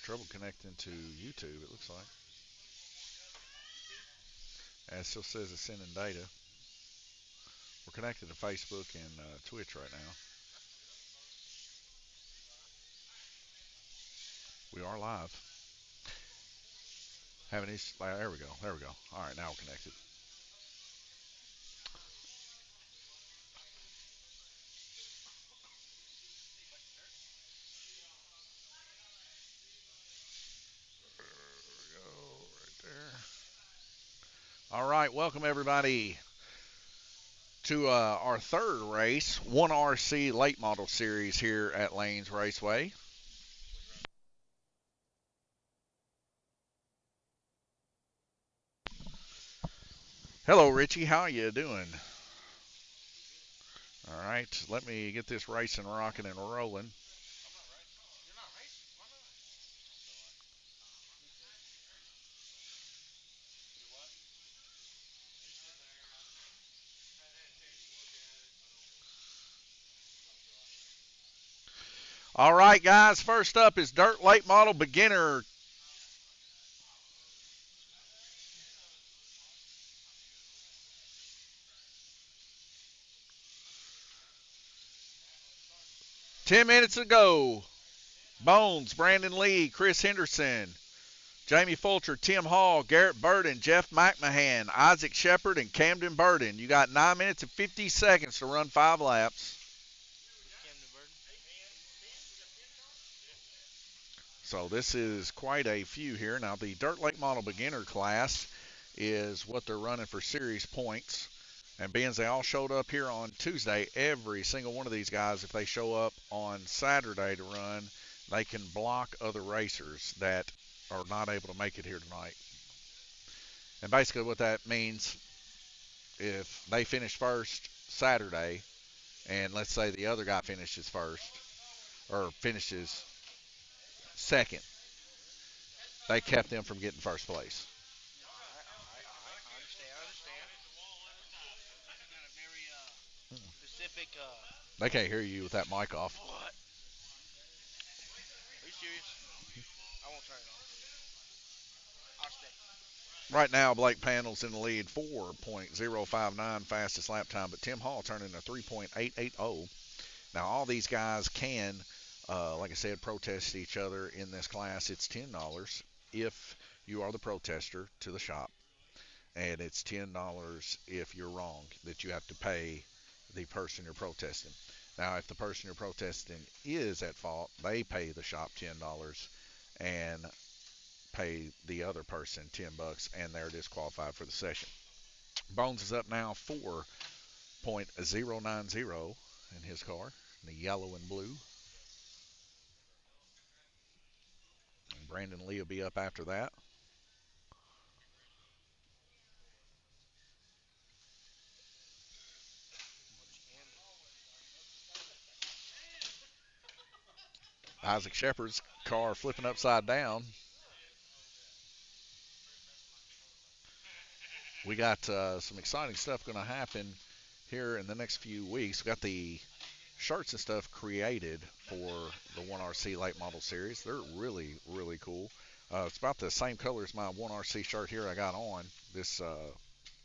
trouble connecting to YouTube, it looks like. And it still says it's sending data. We're connected to Facebook and Twitch right now. We are live. Having these, there we go. There we go. All right, now we're connected. There we go, right there. All right, welcome everybody to our third race, 1RC late model series here at Lanes Raceway. Hello, Richie. How are you doing? All right, let me get this racing rocking and rolling. All right, guys, first up is Dirt Late Model Beginner. Ten minutes ago. Bones, Brandon Lee, Chris Henderson, Jamie Fulcher, Tim Hall, Garrett Burden, Jeff McMahon, Isaac Shepard, and Camden Burden. You got 9 minutes and 50 seconds to run 5 laps. So this is quite a few here. Now the Dirt Late Model Beginner class is what they're running for series points. And being as they all showed up here on Tuesday, every single one of these guys, if they show up on Saturday to run, they can block other racers that are not able to make it here tonight. And basically what that means, if they finish first Saturday, and let's say the other guy finishes first, or finishes second, they kept them from getting first place. I understand. Specific. They can't hear you with that mic off. What? Are you serious? I won't turn it off. I'll stay. Right now, Blake Panel's in the lead, 4.059 fastest lap time, but Tim Hall turning a 3.880. Now, all these guys can, like I said, protest each other in this class. It's $10 if you are the protester to the shop, and it's $10 if you're wrong, that you have to pay the person you're protesting. Now, if the person you're protesting is at fault, they pay the shop $10 and pay the other person $10, and they're disqualified for the session. Bones is up now 4.090 in his car, in the yellow and blue. And Brandon Lee will be up after that. Isaac Shepard's car flipping upside down. We got some exciting stuff going to happen here in the next few weeks. We got the shirts and stuff created for the 1RC Late Model Series. They're really, really cool. It's about the same color as my 1RC shirt here I got on. This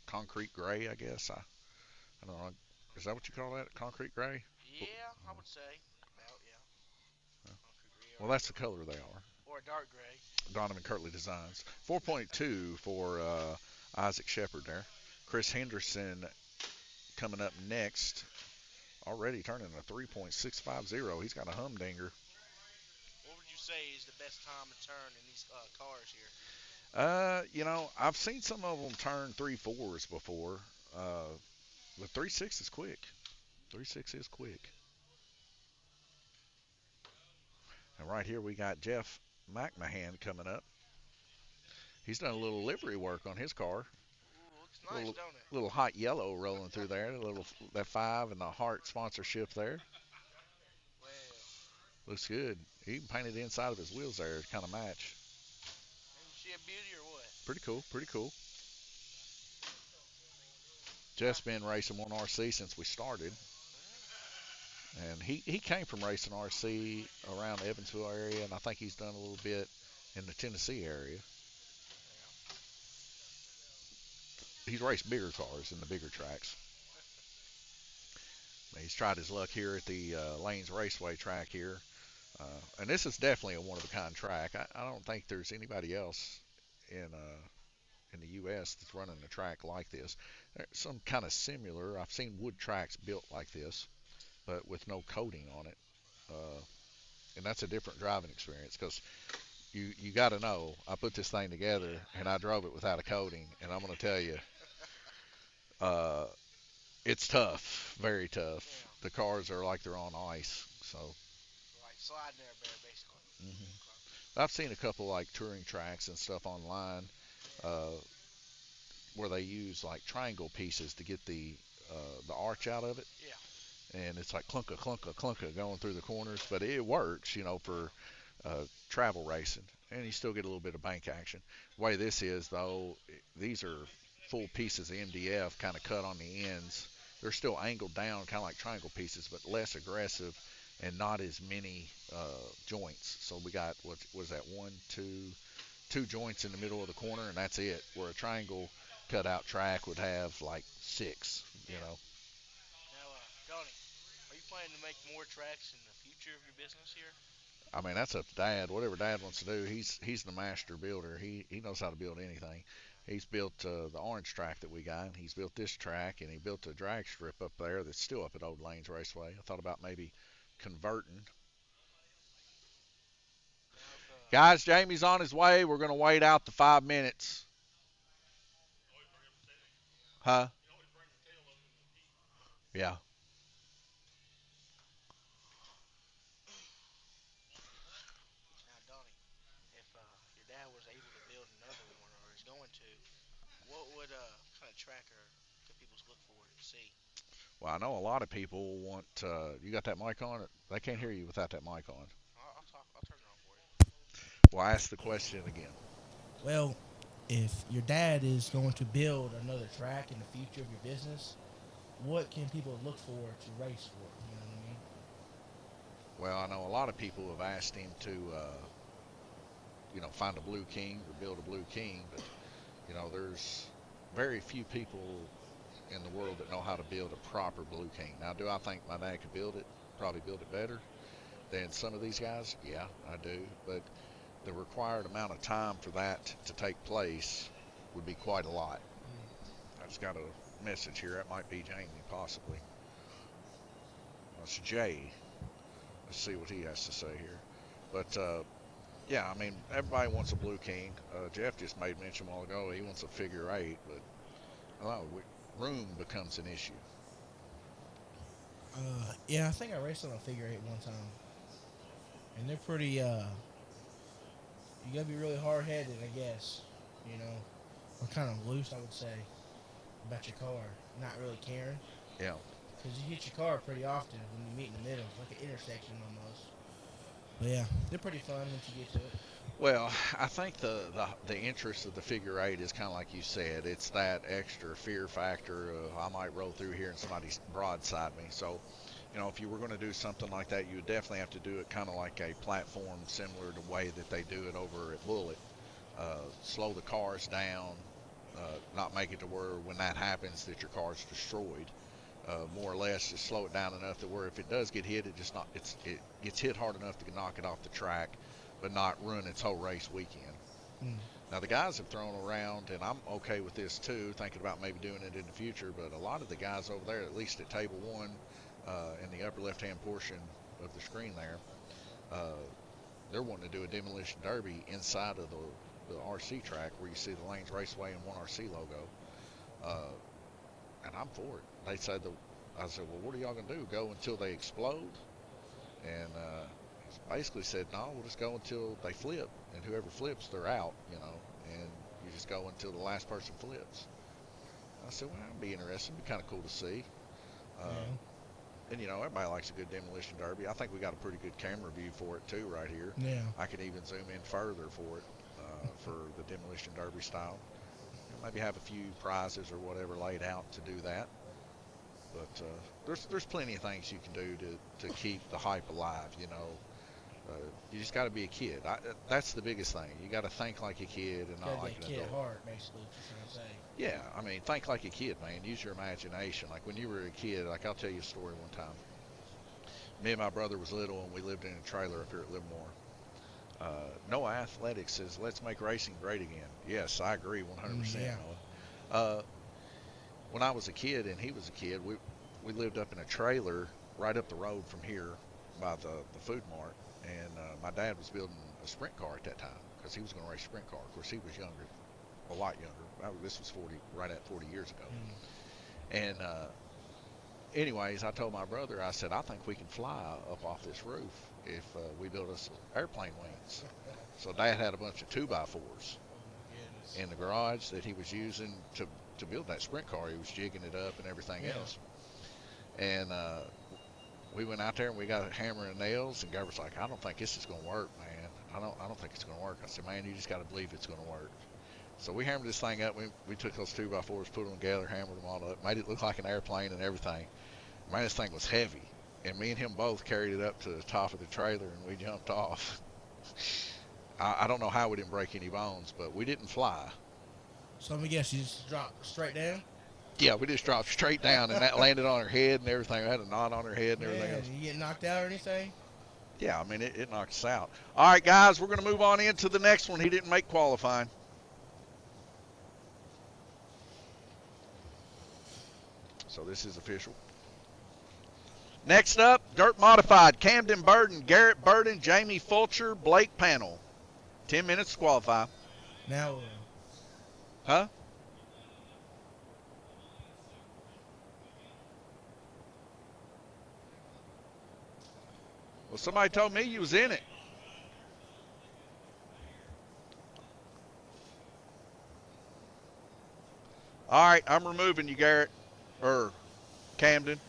concrete gray, I guess. I don't know. Is that what you call that? Concrete gray? Yeah, I would say. About, yeah. Well, that's the color they are. Or a dark gray. Donovan Kirtley Designs. 4.2 for Isaac Shepard there. Chris Henderson coming up next. Already turning a 3.650. He's got a humdinger. What would you say is the best time to turn in these cars here? I've seen some of them turn 3.4s before. But 3.6 is quick. 3.6 is quick. And right here we got Jeff McMahon coming up. He's done a little livery work on his car. Ooh, looks nice, Little, don't it? little hot yellow rolling through there. A little that 5 and the heart sponsorship there. Well, Looks good. He even painted the inside of his wheels there to kind of match. ain't she a beauty or what? Pretty cool. Pretty cool. Jeff's been racing 1RC since we started. And he came from racing RC around the Evansville area, and I think he's done a little bit in the Tennessee area. Yeah. He's raced bigger cars in the bigger tracks. He's tried his luck here at the Lanes Raceway track here. And this is definitely a one-of-a-kind track. I don't think there's anybody else in the U.S. that's running a track like this. There's some kind of similar. I've seen wood tracks built like this, but with no coating on it. Uh, and that's a different driving experience because you got to know. I put this thing together and I drove it without a coating, and I'm going to tell you, uh, it's tough, very tough. Yeah. The cars are like they're on ice. So Like sliding there, bear, basically. hmm Okay. I've seen a couple like touring tracks and stuff online Yeah. uh, where they use like triangle pieces to get the arch out of it, Yeah. and it's like clunka clunka clunka going through the corners, but it works, Yeah. for travel racing, and you still get a little bit of bank action. The way this is though, these are full pieces of MDF, kind of cut on the ends. They're still angled down, kind of like triangle pieces, but less aggressive, and not as many joints. So we got what was that, one, two joints in the middle of the corner, and that's it. Where a triangle cutout track would have like six, you Yeah. know. Now, Donnie, are you planning to make more tracks in the future of your business here? I mean, that's up to Dad. Whatever Dad wants to do, he's the master builder. He knows how to build anything. Yeah. He's built the orange track that we got. He's built this track, and he built a drag strip up there that's still up at Old Lanes Raceway. I thought about maybe converting. Now, if Guys, Jamie's on his way. We're gonna wait out the 5 minutes. Huh? Yeah. now, Donnie, if your dad was able to build another one, or is going to, what would kind of tracker could people look forward to see? Well, I know a lot of people want. You got that mic on? They can't hear you without that mic on. I'll talk. I'll turn it on for you. Well, I asked the question again. Well, if your dad is going to build another track in the future of your business, what can people look forward to race for? You know what I mean? Well, I know a lot of people have asked him to, find a Blue King or build a Blue King, but there's very few people in the world that know how to build a proper Blue King. Now, do I think my dad could build it? Probably build it better than some of these guys. Yeah, I do. But the required amount of time for that to take place would be quite a lot. I just got a message here. That might be Jamie, possibly. That's Jay. Let's see what he has to say here. But yeah, I mean, everybody wants a Blue King. Jeff just made mention a while ago he wants a figure eight, but oh, room becomes an issue. Yeah, I think I raced on a figure eight one time, and they're pretty. You gotta be really hard headed, I guess. You know, or kind of loose, I would say, about your car. Not really caring, Yeah. because you hit your car pretty often when you meet in the middle, like an intersection almost. But yeah, they're pretty fun once you get to it. Well, I think the interest of the figure eight is kind of like you said. It's that extra fear factor of I might roll through here and somebody's broadside me. So, if you were going to do something like that, you would definitely have to do it kind of like a platform similar to the way that they do it over at Bullet. Slow the cars down, not make it to where when that happens that your car's destroyed. More or less, just slow it down enough that where if it does get hit, it gets hit hard enough to knock it off the track, but not ruin its whole race weekend. Mm. Now the guys have thrown around, and I'm okay with this too, thinking about maybe doing it in the future. But a lot of the guys over there, at least at table one, in the upper left-hand portion of the screen there, uh, they're wanting to do a demolition derby inside of the RC track where you see the Lanes Raceway and 1RC logo. Uh, and I'm for it. I said, well, what are y'all gonna do? Go until they explode? And he basically said, no, we'll just go until they flip, and whoever flips, they're out, and you just go until the last person flips. I said, well, that'd be interesting. It'd be kind of cool to see. Uh, Yeah. and everybody likes a good demolition derby. I think we got a pretty good camera view for it too, right here. Yeah. I can even zoom in further for it, for the demolition derby style. Maybe have a few prizes or whatever laid out to do that. But there's plenty of things you can do to keep the hype alive. You just got to be a kid. That's the biggest thing. You got to think like a kid and not Gotta like be a an kid adult. at heart, basically, what you're trying to say. Yeah, I mean, think like a kid, man. Use your imagination. Like when you were a kid, like I'll tell you a story one time. Me and my brother was little, and we lived in a trailer up here at Livermore. Noah Athletics says, "Let's make racing great again." Yes, I agree 100%, Yeah. Noah. When I was a kid and he was a kid, we lived up in a trailer right up the road from here by the food mart, and my dad was building a sprint car at that time because he was going to race a sprint car. Of course, he was younger, a lot younger. This was 40, right at 40 years ago. And anyways, I told my brother, I said, I think we can fly up off this roof if we build us airplane wings. So Dad had a bunch of 2x4s in the garage that he was using to build that sprint car. He was jigging it up and everything else. And we went out there and we got a hammer and nails, and Gabriel's like, I don't think this is going to work, man. I don't think it's going to work. I said, man, you just got to believe it's going to work. So we hammered this thing up. We took those 2x4s, put them together, hammered them all up, made it look like an airplane and everything. Man, this thing was heavy. And me and him both carried it up to the top of the trailer, and we jumped off. I don't know how we didn't break any bones, but we didn't fly. So let me guess, you just dropped straight down? Yeah, we just dropped straight down, and that landed on her head and everything. We had a knot on her head and everything else. Did you get knocked out or anything? Yeah, I mean, it knocked us out. All right, guys, we're going to move on into the next one. He didn't make qualifying. So this is official. Next up, Dirt Modified, Camden Burden, Garrett Burden, Jamie Fulcher, Blake Panel. 10 minutes to qualify. Now, Huh? Well, somebody told me you was in it. All right, I'm removing you, Garrett. Or Camden.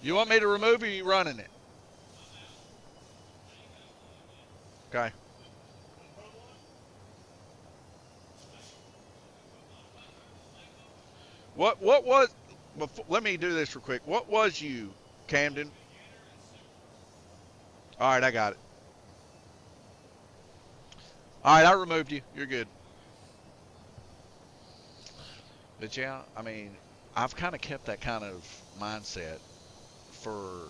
You want me to remove you, or you running it? Okay. What was, before, let me do this real quick. What was you, Camden? All right, I got it. All right, I removed you. You're good. But yeah, I mean, I've kind of kept that kind of mindset for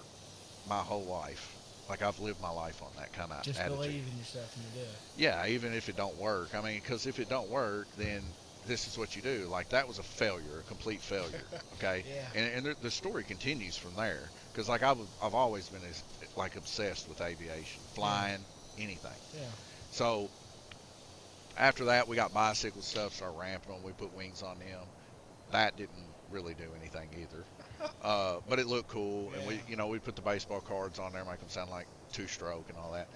my whole life. Like I've lived my life on that kind of just attitude. believe in yourself and you do it. Yeah, even if it don't work. I mean, because if it don't work, then this is what you do. Like that was a failure, a complete failure. Okay. Yeah. And the story continues from there. Because like I've always been like obsessed with aviation, flying, anything. Yeah. So after that, we got bicycle stuff, started ramping them. We put wings on them. That didn't really do anything either. But it looked cool, and we put the baseball cards on there, make them sound like two-stroke and all that.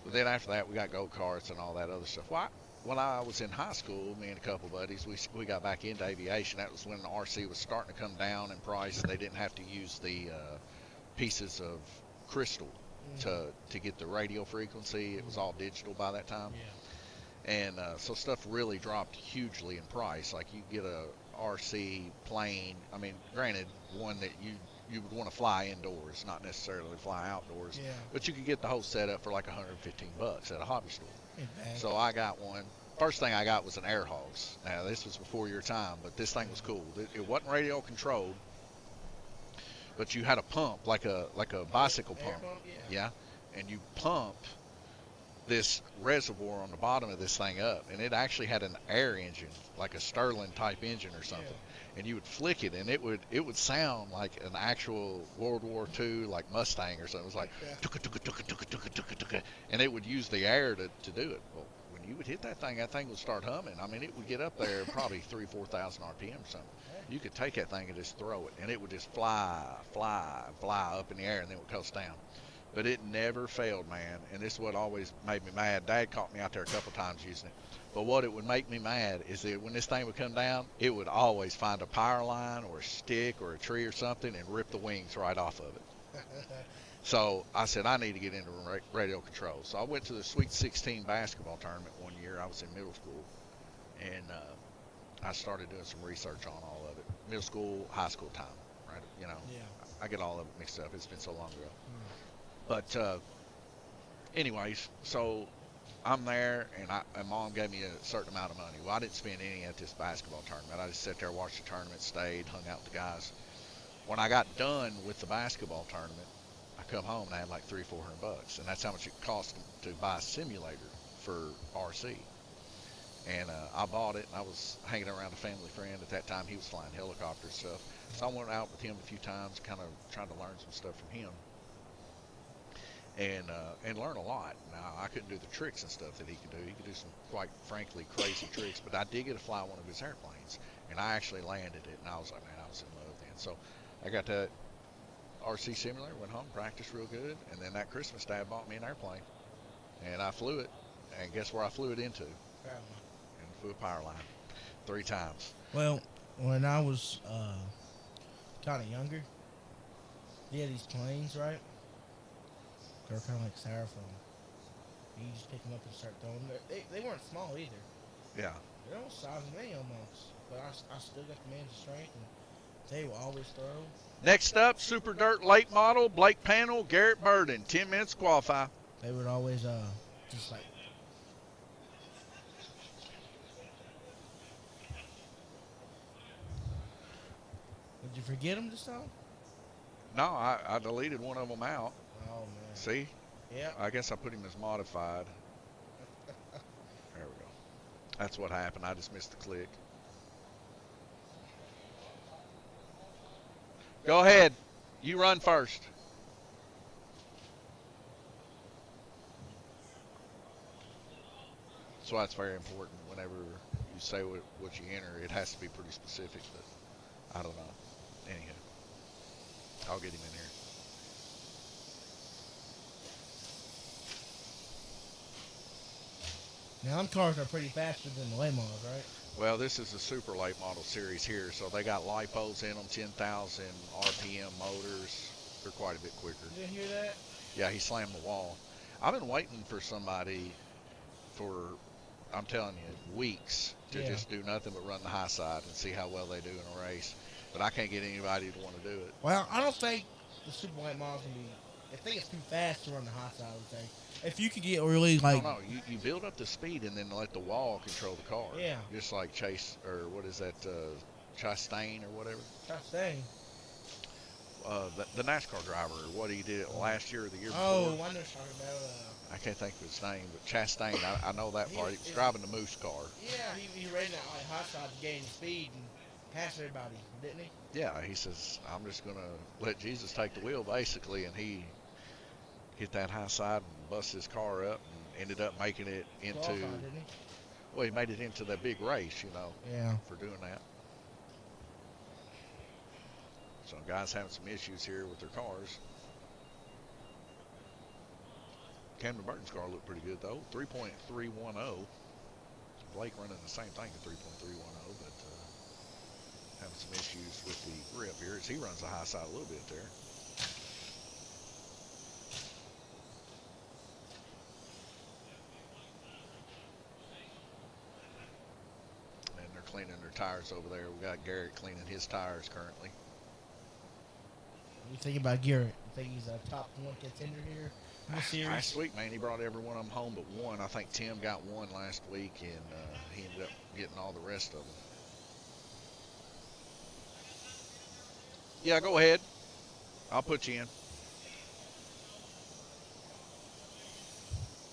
But then after that, we got go-karts and all that other stuff. Well, when I was in high school, me and a couple buddies, we got back into aviation. That was when the RC was starting to come down in price. They didn't have to use the pieces of crystal to get the radio frequency. It was all digital by that time. Yeah. And so stuff really dropped hugely in price. Like you get a RC plane, I mean, granted, one that you would want to fly indoors, not necessarily fly outdoors, but you could get the whole setup for like $115 at a hobby store. So I got one. First thing I got was an Air Hogs. Now this was before your time, but this thing was cool. It wasn't radio controlled, but you had a pump like a bicycle pump. Yeah, and you pump this reservoir on the bottom of this thing up, and it actually had an air engine, like a Stirling type engine or something. And you would flick it, and it would sound like an actual World War II like Mustang or something. It was like and it would use the air to do it. Well, when you would hit that thing would start humming. I mean, it would get up there probably 3,000-4,000 RPM or something. You could take that thing and just throw it, and it would just fly up in the air, and then it would coast down. But it never failed, man. And this is what always made me mad. Dad caught me out there a couple times using it. But what it would make me mad is that when this thing would come down, it would always find a power line or a stick or a tree or something and rip the wings right off of it. So I said, I need to get into radio control. So I went to the Sweet 16 basketball tournament one year. I was in middle school. And I started doing some research on all of it. Middle school, high school time, right? I get all of it mixed up. It's been so long ago. But anyways, so I'm there, and Mom gave me a certain amount of money. Well, I didn't spend any at this basketball tournament. I just sat there, watched the tournament, stayed, hung out with the guys. When I got done with the basketball tournament, I come home and I had like $300-400, and that's how much it cost to buy a simulator for RC. And I bought it, and I was hanging around a family friend at that time. He was flying helicopter stuff, so I went out with him a few times, kind of trying to learn some stuff from him, and learn a lot. Now I couldn't do the tricks and stuff that he could do. He could do some quite frankly crazy tricks, but I did get to fly one of his airplanes, and I actually landed it, and I was like, man, I was in love then. So I got that RC simulator, went home, practiced real good, and then that Christmas Dad bought me an airplane, and I flew it, and guess where I flew it into? Flew a power line 3 times. Well, when I was kind of younger, they had these planes, right? They were kind of like styrofoam. You just pick them up and start throwing them. They weren't small either. Yeah. They're almost size of me almost. But I still got the man's strength, and they will always throw. Next up, Super Dirt late model, Blake Panel, Garrett Burden. 10 minutes to qualify. They would always just like. Did you forget them this time? No, I deleted one of them out. Oh, man. See? Yeah. I guess I put him as modified. There we go. That's what happened. I just missed the click. Go ahead. You run first. So that's very important. Whenever you say what you enter, it has to be pretty specific, but I don't know. Anyhow, I'll get him in here. Now, them cars are pretty faster than the late models, right? Well, this is a super late model series here, so they got lipos in them, 10,000 RPM motors. They're quite a bit quicker. You didn't hear that? Yeah, he slammed the wall. I've been waiting for somebody for, I'm telling you, weeks to just do nothing but run the high side and see how well they do in a race. But I can't get anybody to want to do it. Well, I don't think the super late models can be. I think it's too fast to run the high side, I would think. If you could get really like. No, you build up the speed and then let the wall control the car. Yeah. Just like Chase, or what is that, Chastain or whatever? Chastain. The NASCAR driver, what he did last year or the year before. Oh, I know talking about. I can't think of his name, but Chastain, I know that part. He was driving the Moose car. Yeah, he ran that like high side to gain speed and pass everybody, didn't he? Yeah, he says, I'm just going to let Jesus take the wheel, basically, and he hit that high side and bust his car up and ended up making it into, Qualified, didn't he? well, he made it into the big race, you know, for doing that. So guys having some issues here with their cars. Camden Burton's car looked pretty good, though, 3.310. Blake running the same thing at 3.310, but having some issues with the grip here as he runs the high side a little bit there. And they're cleaning their tires over there. We got Garrett cleaning his tires currently. What do you think about Garrett? You think he's a top 1 contender here in the series? Last week, man, he brought every one of them home but one. I think Tim got one last week, and he ended up getting all the rest of them. Yeah, go ahead. I'll put you in.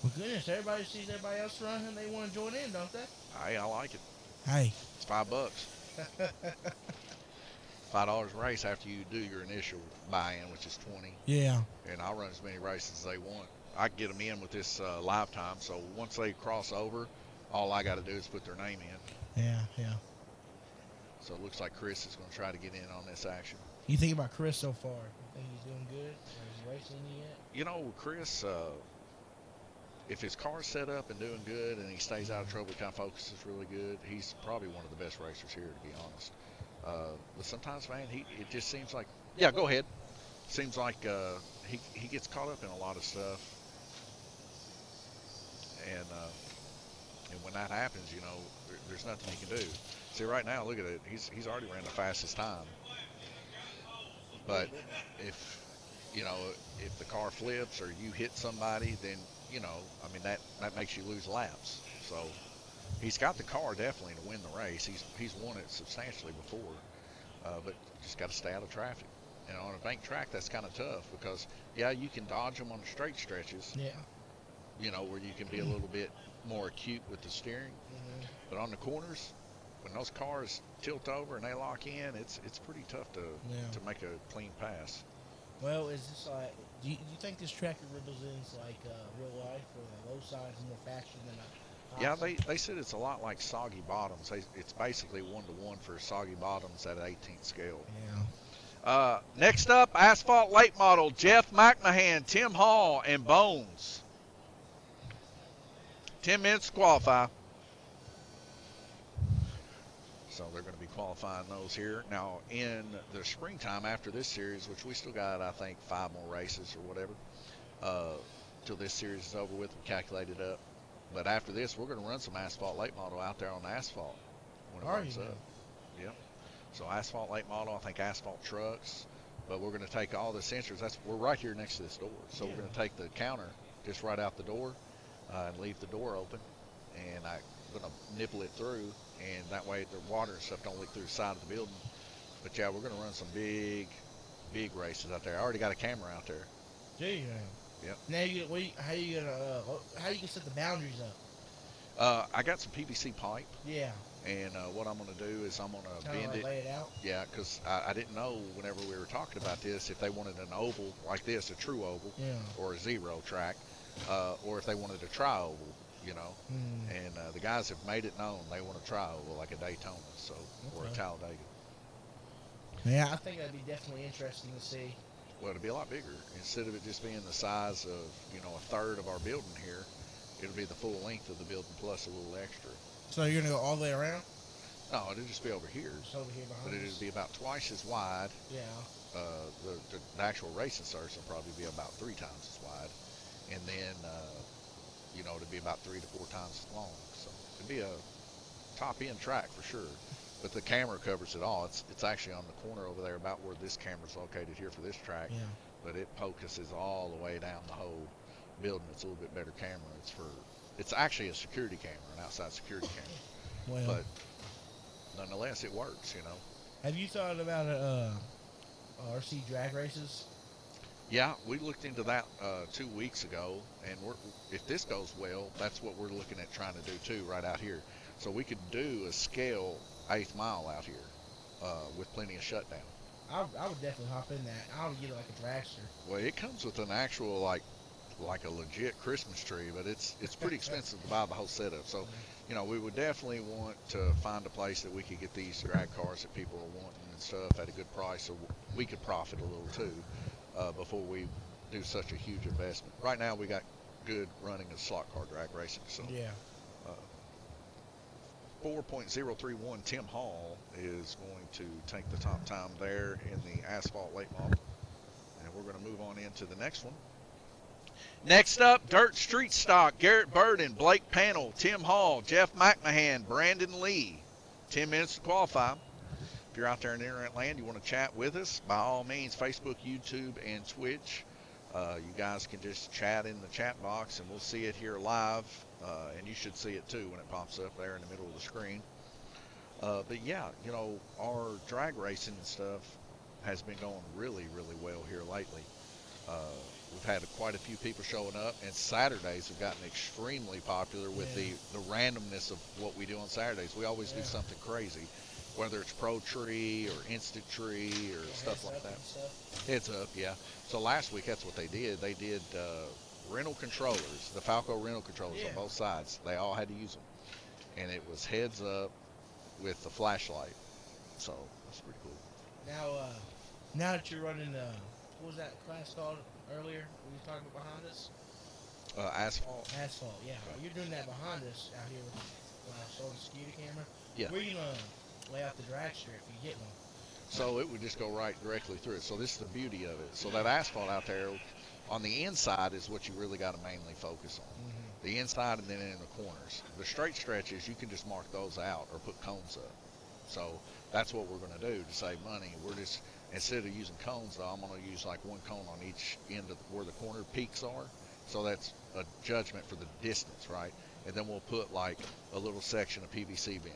Well, goodness, everybody sees everybody else running and they want to join in, don't they? Hey, I like it. Hey. It's $5. $5 a race after you do your initial buy-in, which is 20. Yeah. And I'll run as many races as they want. I can get them in with this lifetime, so once they cross over, all I got to do is put their name in. Yeah. So it looks like Chris is going to try to get in on this action. You think about Chris so far? You think he's doing good? Or is he racing yet? You know, Chris, if his car's set up and doing good and he stays out of trouble, he kind of focuses really good, he's probably one of the best racers here, to be honest. But sometimes, man, it just seems like, yeah, go ahead. Seems like he gets caught up in a lot of stuff. And when that happens, you know, there's nothing he can do. See, right now, look at it. He's already ran the fastest time. But if you know, if the car flips or you hit somebody, then, you know, I mean, that makes you lose laps. So he's got the car definitely to win the race. He's won it substantially before, but just got to stay out of traffic. And on a bank track, that's kind of tough because, yeah, you can dodge them on the straight stretches, Yeah. you know, where you can be a little bit more acute with the steering. Hmm. But on the corners, when those cars tilt over and they lock in, it's pretty tough to Yeah. make a clean pass. Well, is this like? Do you think this track represents like real life, or the low sides more faster than a high Yeah, side? they said it's a lot like soggy bottoms. It's basically 1-to-1 for soggy bottoms at 18th scale. Yeah. Next up, Asphalt Late Model, Jeff McMahon, Tim Hall, and Bones. 10 minutes to qualify. So they're going to be qualifying those here. Now, in the springtime after this series, which we still got, I think, 5 more races or whatever, till this series is over with, we calculated up. But after this, we're going to run some Asphalt Late Model out there on the asphalt when it Are warms you? up. Yep. So Asphalt Late Model, I think Asphalt Trucks. But we're going to take all the sensors. We're right here next to this door. So we're going to take the counter just right out the door and leave the door open. And I'm going to nipple it through. And that way the water and stuff don't leak through the side of the building. But yeah, we're going to run some big races out there. I already got a camera out there. Do you? Yep. Now how you gonna set the boundaries up? I got some PVC pipe. Yeah. And what I'm going to do is I'm going to Kind of bend like it. lay it out. Yeah, because I didn't know whenever we were talking about this if they wanted an oval like this, a true oval, Yeah. or a zero track, or if they wanted a tri-oval, you know. Mm. And the guys have made it known they want a tri-oval like a Daytona, so or a Okay. Talladega. Yeah, I think that'd be definitely interesting to see. Well, it'll be a lot bigger. Instead of it just being the size of, you know, a third of our building here, it'll be the full length of the building plus a little extra. So you're gonna go all the way around? No, it'll just be over here, Just over here behind but us? it'll be about twice as wide. Yeah. The actual racing surface will probably be about 3 times as wide, and then you know, it'll be about 3 to 4 times as long. So it'll be a top end track for sure. But the camera covers it all. It's actually on the corner over there, about where this camera's located here for this track. Yeah. But it focuses all the way down the whole building. It's a little bit better camera. It's actually a security camera, an outside security camera. Well, But nonetheless, it works, you know. have you thought about RC drag races? Yeah, we looked into that 2 weeks ago, and if this goes well, that's what we're looking at trying to do too, right out here. So we could do a scale 8th mile out here with plenty of shutdown. I would definitely hop in that. I would get it like a dragster. Well, it comes with an actual like a legit Christmas tree, but it's pretty expensive to buy the whole setup. So, you know, we would definitely want to find a place that we could get these drag cars that people are wanting and stuff at a good price, so we could profit a little too before we do such a huge investment. Right now, we got good running of slot car drag racing. So, Yeah. 4.031 Tim Hall is going to take the top time there in the Asphalt Late Model, and we're going to move on into the next one. Next up, Dirt Street Stock, Garrett Burden, Blake Panel, Tim Hall, Jeff McMahon, Brandon Lee. 10 minutes to qualify. If you're out there in internet land, you want to chat with us, by all means, Facebook, YouTube, and Twitch. You guys can just chat in the chat box, and we'll see it here live, and you should see it too when it pops up there in the middle of the screen. But yeah, you know, our drag racing and stuff has been going really, really well here lately. We've had quite a few people showing up, and Saturdays have gotten extremely popular with the randomness of what we do on Saturdays. We always do something crazy, whether it's Pro Tree or Instant Tree or stuff like that. Heads up, yeah. So last week, that's what they did. They did rental controllers, the Falco rental controllers on both sides. They all had to use them. And it was heads up with the flashlight. So that's pretty cool. Now that you're running, what was that class called earlier? We were talking about behind us? Asphalt. Asphalt, yeah. You're doing that behind us out here with the scooter camera. Yeah. Where are you going to lay out the drag strip if you get one? So it would just go right directly through it. So this is the beauty of it. So that asphalt out there on the inside is what you really got to mainly focus on. Mm-hmm. The inside and then in the corners. The straight stretches, you can just mark those out or put cones up. So that's what we're going to do to save money. Instead of using cones, though, I'm going to use like one cone on each end of where the corner peaks are. So that's a judgment for the distance, right? And then we'll put like a little section of PVC vent,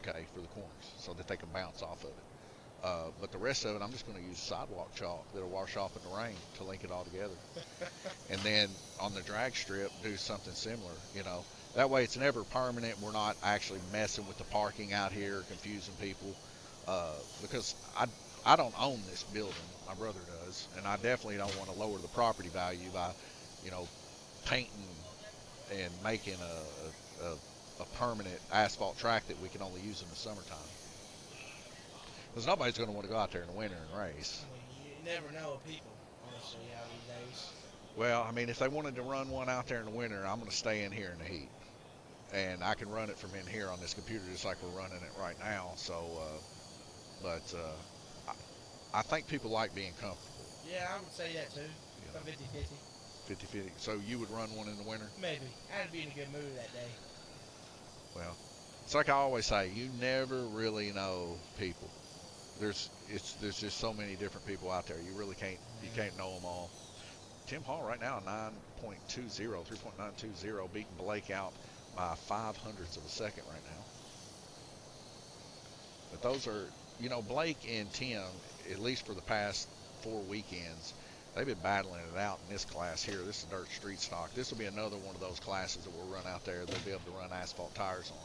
okay, for the corners so that they can bounce off of it. But the rest of it, I'm just going to use sidewalk chalk that'll wash off in the rain to link it all together. And then on the drag strip, do something similar, you know. That way it's never permanent. We're not actually messing with the parking out here, confusing people. Because I don't own this building. My brother does. And I definitely don't want to lower the property value by, you know, painting and making a permanent asphalt track that we can only use in the summertime. Because nobody's going to want to go out there in the winter and race. I mean, you never know with people, honestly, out these days. Well, I mean, if they wanted to run one out there in the winter, I'm going to stay in here in the heat. And I can run it from in here on this computer just like we're running it right now. So, I think people like being comfortable. Yeah, I would say that too. You know, 50-50. 50-50. So you would run one in the winter? Maybe. I'd be in a good mood that day. Well, it's like I always say, you never really know people. There's just so many different people out there. You really can't know them all. Tim Hall right now 3.920, beating Blake out by 0.05 of a second right now. But those are, you know, Blake and Tim, at least for the past 4 weekends, they've been battling it out in this class here. This is dirt street stock. This will be another one of those classes that we'll run out there. They'll be able to run asphalt tires on.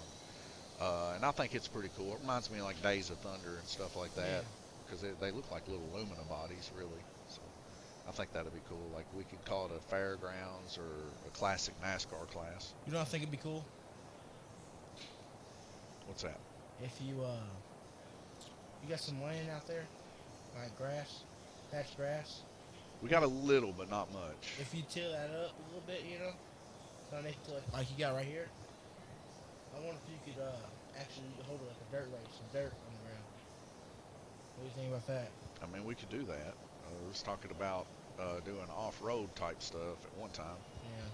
And I think it's pretty cool. It reminds me of like Days of Thunder and stuff like that, because they look like little aluminum bodies, really. So I think that'd be cool. Like we could call it a fairgrounds or a classic NASCAR class. You know what I think it'd be cool? What's that? If you got some land out there, like grass, patch grass. We got a little, but not much. If you till that up a little bit, you know, like you got right here. I wonder if you could actually hold it like a dirt race, some dirt on the ground. What do you think about that? I mean, we could do that. I was talking about doing off-road type stuff at one time. Yeah.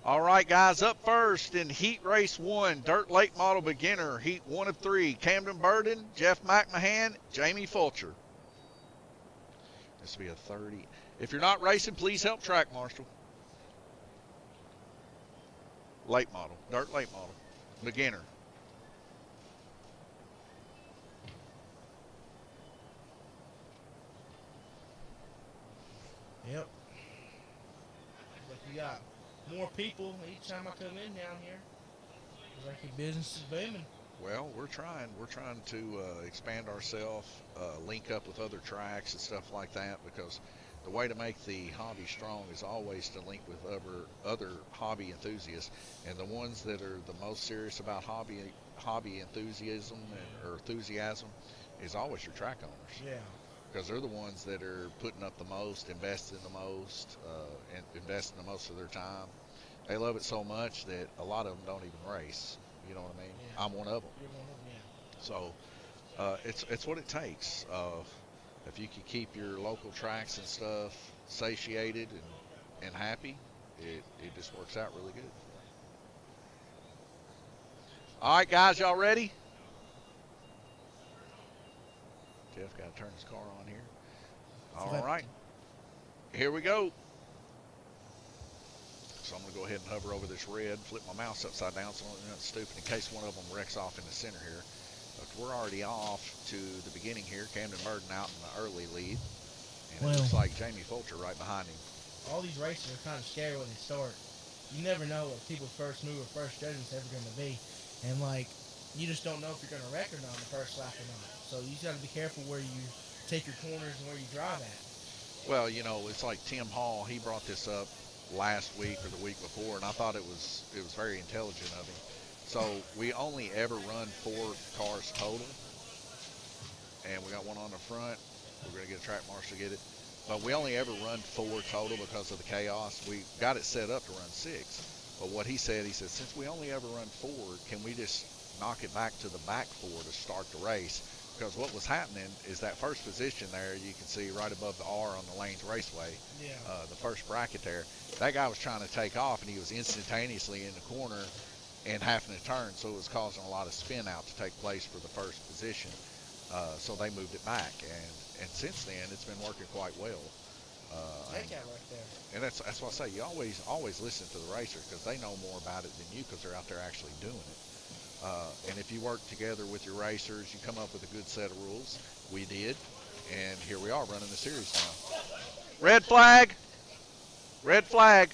All right, guys, up first in Heat Race 1, Dirt Late Model Beginner, Heat 1 of 3, Camden Burden, Jeff McMahon, Jamie Fulcher. This will be a 30. If you're not racing, please help track marshal. Late model, Dirt Late Model, Beginner. Yep. Like you got more people each time I come in down here. It's like your business is booming. Well, we're trying to expand ourselves, link up with other tracks and stuff like that, because the way to make the hobby strong is always to link with other hobby enthusiasts, and the ones that are the most serious about hobby enthusiasm is always your track owners. Yeah. Because they're the ones that are putting up the most, investing the most, and investing the most of their time. They love it so much that a lot of them don't even race. You know what I mean? Yeah. I'm one of them. You're one of them, yeah. So it's what it takes. If you can keep your local tracks and stuff satiated and happy, it just works out really good. All right, guys, y'all ready? Jeff got to turn his car on here. All right. Here we go. So I'm going to go ahead and hover over this red, flip my mouse upside down so I'm not stupid in case one of them wrecks off in the center here. But we're already off to the beginning here. Camden Burden out in the early lead. And it looks like Jamie Fulcher right behind him. All these races are kind of scary when they start. You never know what people's first move or first judgment's ever going to be. And, like, you just don't know if you're going to wreck or not on the first lap or not. So you just got to be careful where you take your corners and where you drive at. Well, you know, it's like Tim Hall. He brought this up last week or the week before, and I thought it was very intelligent of him. So we only ever run 4 cars total, and we got one on the front. We're going to get a track marshal to get it, but we only ever run 4 total because of the chaos. We got it set up to run 6, but what he said since we only ever run 4, can we just knock it back to the back 4 to start the race? Because what was happening is that first position there, you can see right above the R on the Lanes Raceway, the first bracket there, that guy was trying to take off, and he was instantaneously in the corner and having to turn, so it was causing a lot of spin out to take place for the first position. So they moved it back, and since then it's been working quite well. Take that right there. And that's what I say. You always listen to the racers because they know more about it than you because they're out there actually doing it. And if you work together with your racers, you come up with a good set of rules. We did, and here we are running the series now. Red flag! Red flag!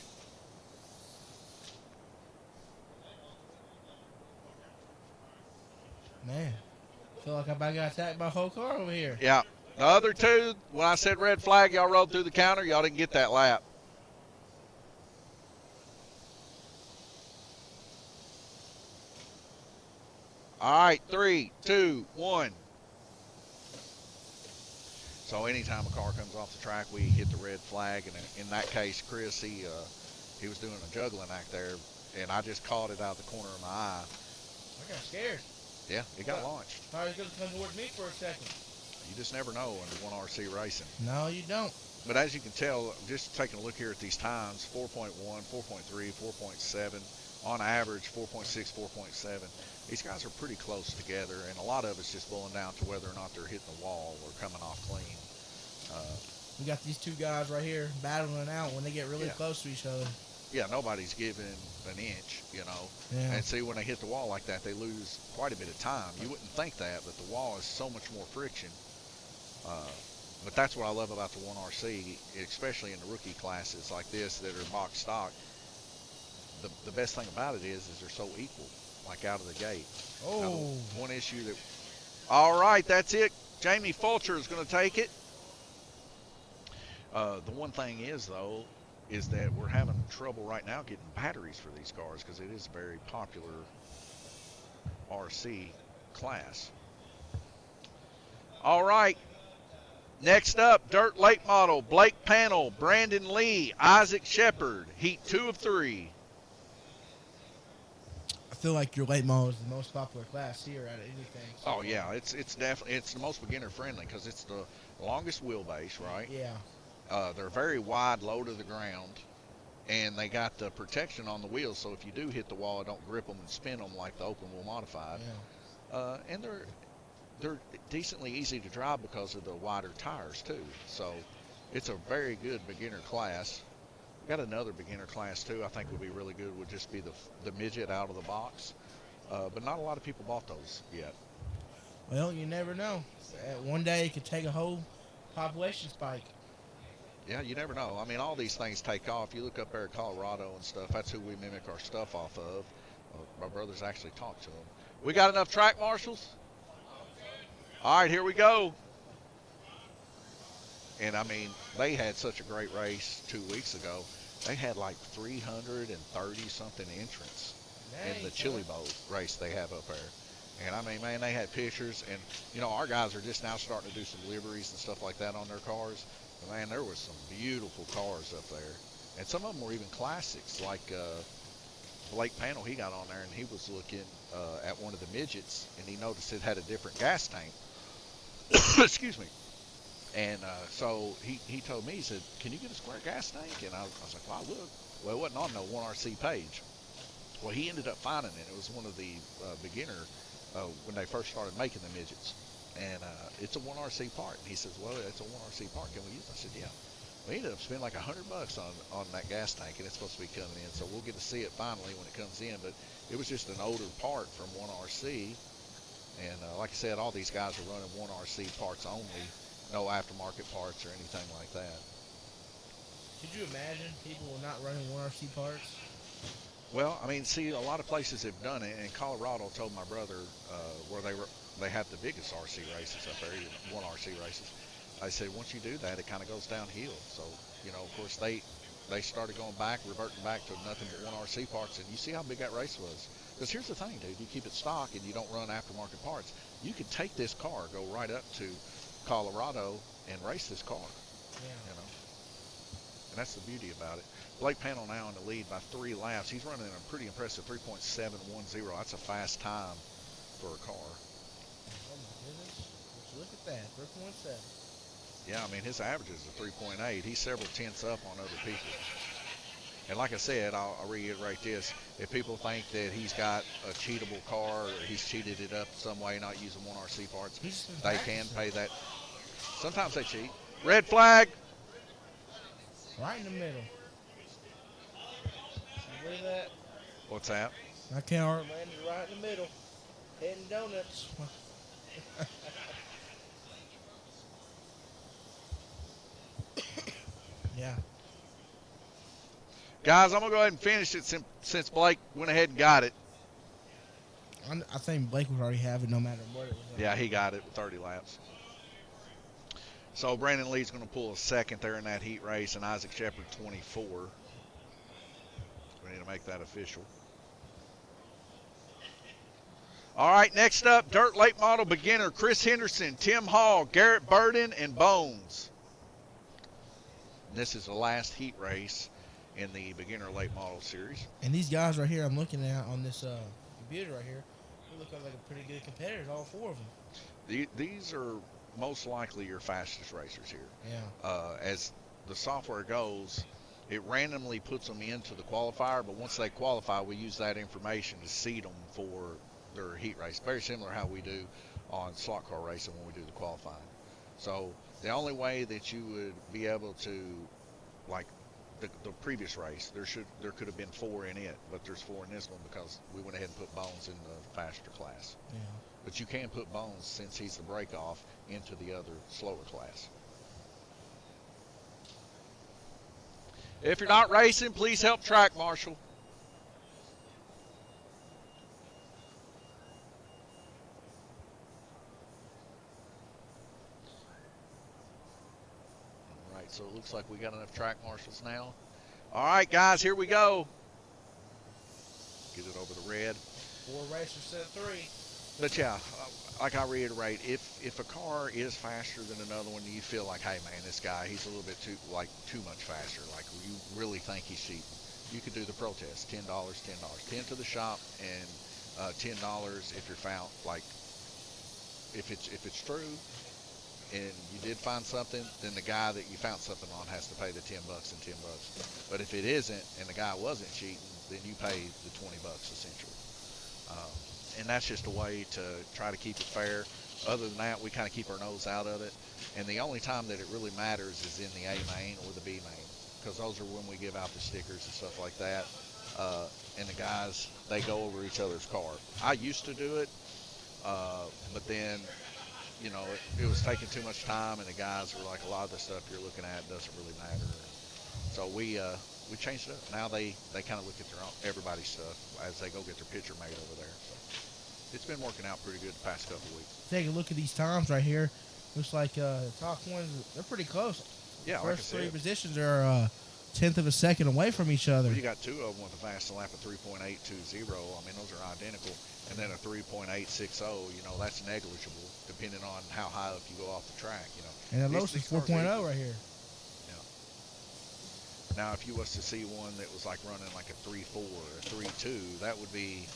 Man, I feel like I about got attacked by a whole car over here. Yeah. The other two, when I said red flag, y'all rode through the counter. Y'all didn't get that lap. All right, 3, 2, 1. So anytime a car comes off the track, we hit the red flag. And in that case, Chris, he was doing a juggling act there, and I just caught it out of the corner of my eye. I got scared. Yeah, it got launched. Thought he was going to come towards me for a second. You just never know under 1RC racing. No, you don't. But as you can tell, just taking a look here at these times, 4.1, 4.3, 4.7, on average 4.6, 4.7. These guys are pretty close together, and a lot of it's just boiling down to whether or not they're hitting the wall or coming off clean. We got these two guys right here battling it out when they get really Yeah. close to each other. Yeah, nobody's giving an inch, you know. Yeah. And see, when they hit the wall like that, they lose quite a bit of time. You wouldn't think that, but the wall is so much more friction. But that's what I love about the 1RC, especially in the rookie classes like this that are box stock. The best thing about it is they're so equal, like out of the gate. Oh. Now, one issue that... All right, that's it. Jamie Fulcher is going to take it. The one thing is, though, is that we're having trouble right now getting batteries for these cars because it is a very popular RC class. All right. Next up, Dirt Late Model, Blake Panel, Brandon Lee, Isaac Shepard, Heat 2 of 3. I feel like your late model is the most popular class here out of anything. So Oh yeah, it's definitely the most beginner friendly because it's the longest wheelbase, right? Yeah. They're very wide, low to the ground, and they got the protection on the wheels, so if you do hit the wall, it don't grip them and spin them like the open wheel modified. Yeah. And they're decently easy to drive because of the wider tires too. So it's a very good beginner class. Got another beginner class too. I think would be really good. Would just be the midget out of the box, but not a lot of people bought those yet. Well, you never know. One day it could take a whole population spike. Yeah, you never know. I mean, all these things take off. You look up there at Colorado and stuff. That's who we mimic our stuff off of. My brothers actually talk to them. We got enough track marshals? All right, here we go. And I mean, they had such a great race 2 weeks ago. They had like 330 something entrants in the Chili Bowl race they have up there. And I mean, man, they had pictures, and you know, our guys are just now starting to do some liveries and stuff like that on their cars. But man, there was some beautiful cars up there, and some of them were even classics. Like Blake Panel, he got on there and he was looking at one of the midgets, and he noticed it had a different gas tank. Excuse me. And so he told me, he said, "Can you get a square gas tank?" And I was like, "Well, I would." Well, it wasn't on no 1RC page. Well, he ended up finding it. It was one of the beginner when they first started making the midgets. And it's a 1RC part. And he says, "Well, it's a 1RC part. Can we use it?" I said, "Yeah." We ended up spending like $100 on that gas tank, and it's supposed to be coming in. So we'll get to see it finally when it comes in. But it was just an older part from 1RC. And like I said, all these guys are running 1RC parts only. No aftermarket parts or anything like that. Could you imagine people not running 1RC parts? Well, I mean, see, a lot of places have done it. And Colorado told my brother where they have the biggest RC races up there, 1RC races. I said, once you do that, it kind of goes downhill. So, you know, of course, they started going back, reverting back to nothing but 1RC parts. And you see how big that race was. Because here's the thing, dude. You keep it stock and you don't run aftermarket parts. You could take this car, go right up to Colorado and race this car. Yeah. You know, and that's the beauty about it. Blake Panel now in the lead by 3 laps. He's running a pretty impressive 3.710. That's a fast time for a car. Oh my goodness! Would you look at that, 3.7. Yeah, I mean his average is a 3.8. He's several tenths up on other people. And like I said, I'll reiterate this. If people think that he's got a cheatable car or he's cheated it up some way, not using 1RC parts, they can pay that. Sometimes they cheat. Red flag. Right in the middle. You believe that? What's that? My car landed right in the middle. Heading donuts. Yeah. Guys, I'm going to go ahead and finish it since Blake went ahead and got it. I think Blake would already have it no matter what it was. Yeah, he got it with 30 laps. So Brandon Lee's going to pull a second there in that heat race, and Isaac Shepard 24. We need to make that official. All right, next up, Dirt Late Model Beginner, Chris Henderson, Tim Hall, Garrett Burden, and Bones. And this is the last heat race in the Beginner Late Model Series. And these guys right here I'm looking at on this computer right here, they look like a pretty good competitors, all four of them. These are most likely your fastest racers here. Yeah. As the software goes, it randomly puts them into the qualifier, but once they qualify, we use that information to seed them for their heat race. Very similar to how we do on slot car racing when we do the qualifying. So the only way that you would be able to, like the previous race, there could have been 4 in it, but there's 4 in this one because we went ahead and put Bones in the faster class. Yeah. But you can put Bones, since he's the break off, into the other slower class. If you're not racing, please help track marshal. All right, so it looks like we got enough track marshals now. All right, guys, here we go. Get it over the red. 4 racers instead of 3. But yeah, like I reiterate, if a car is faster than another one, you feel like, hey man, this guy, he's a little bit too much faster. Like you really think he's cheating, you could do the protest. $10, $10 to the shop, and $10 if you're found. Like if it's true, and you did find something, then the guy that you found something on has to pay the $10 and $10. But if it isn't, and the guy wasn't cheating, then you pay the $20 essentially. And that's just a way to try to keep it fair. Other than that, we kind of keep our nose out of it. And the only time that it really matters is in the A main or the B main, because those are when we give out the stickers and stuff like that. And the guys, they go over each other's car. I used to do it, but then, you know, it was taking too much time, and the guys were like, a lot of the stuff you're looking at doesn't really matter. So we changed it up. Now they kind of look at everybody's stuff as they go get their picture made over there. So it's been working out pretty good the past couple of weeks. Take a look at these times right here. Looks like the top ones, they're pretty close. Yeah, First like I 3 said, positions are 1/10 of a second away from each other. well, you got 2 of them with a fast lap of 3.820. I mean, those are identical. And then a 3.860, you know, that's negligible depending on how high up you go off the track, you know. And the lowest is 4.0 right here. Now, if you was to see one that was like running like a 3.4 or a 3.2, that would be,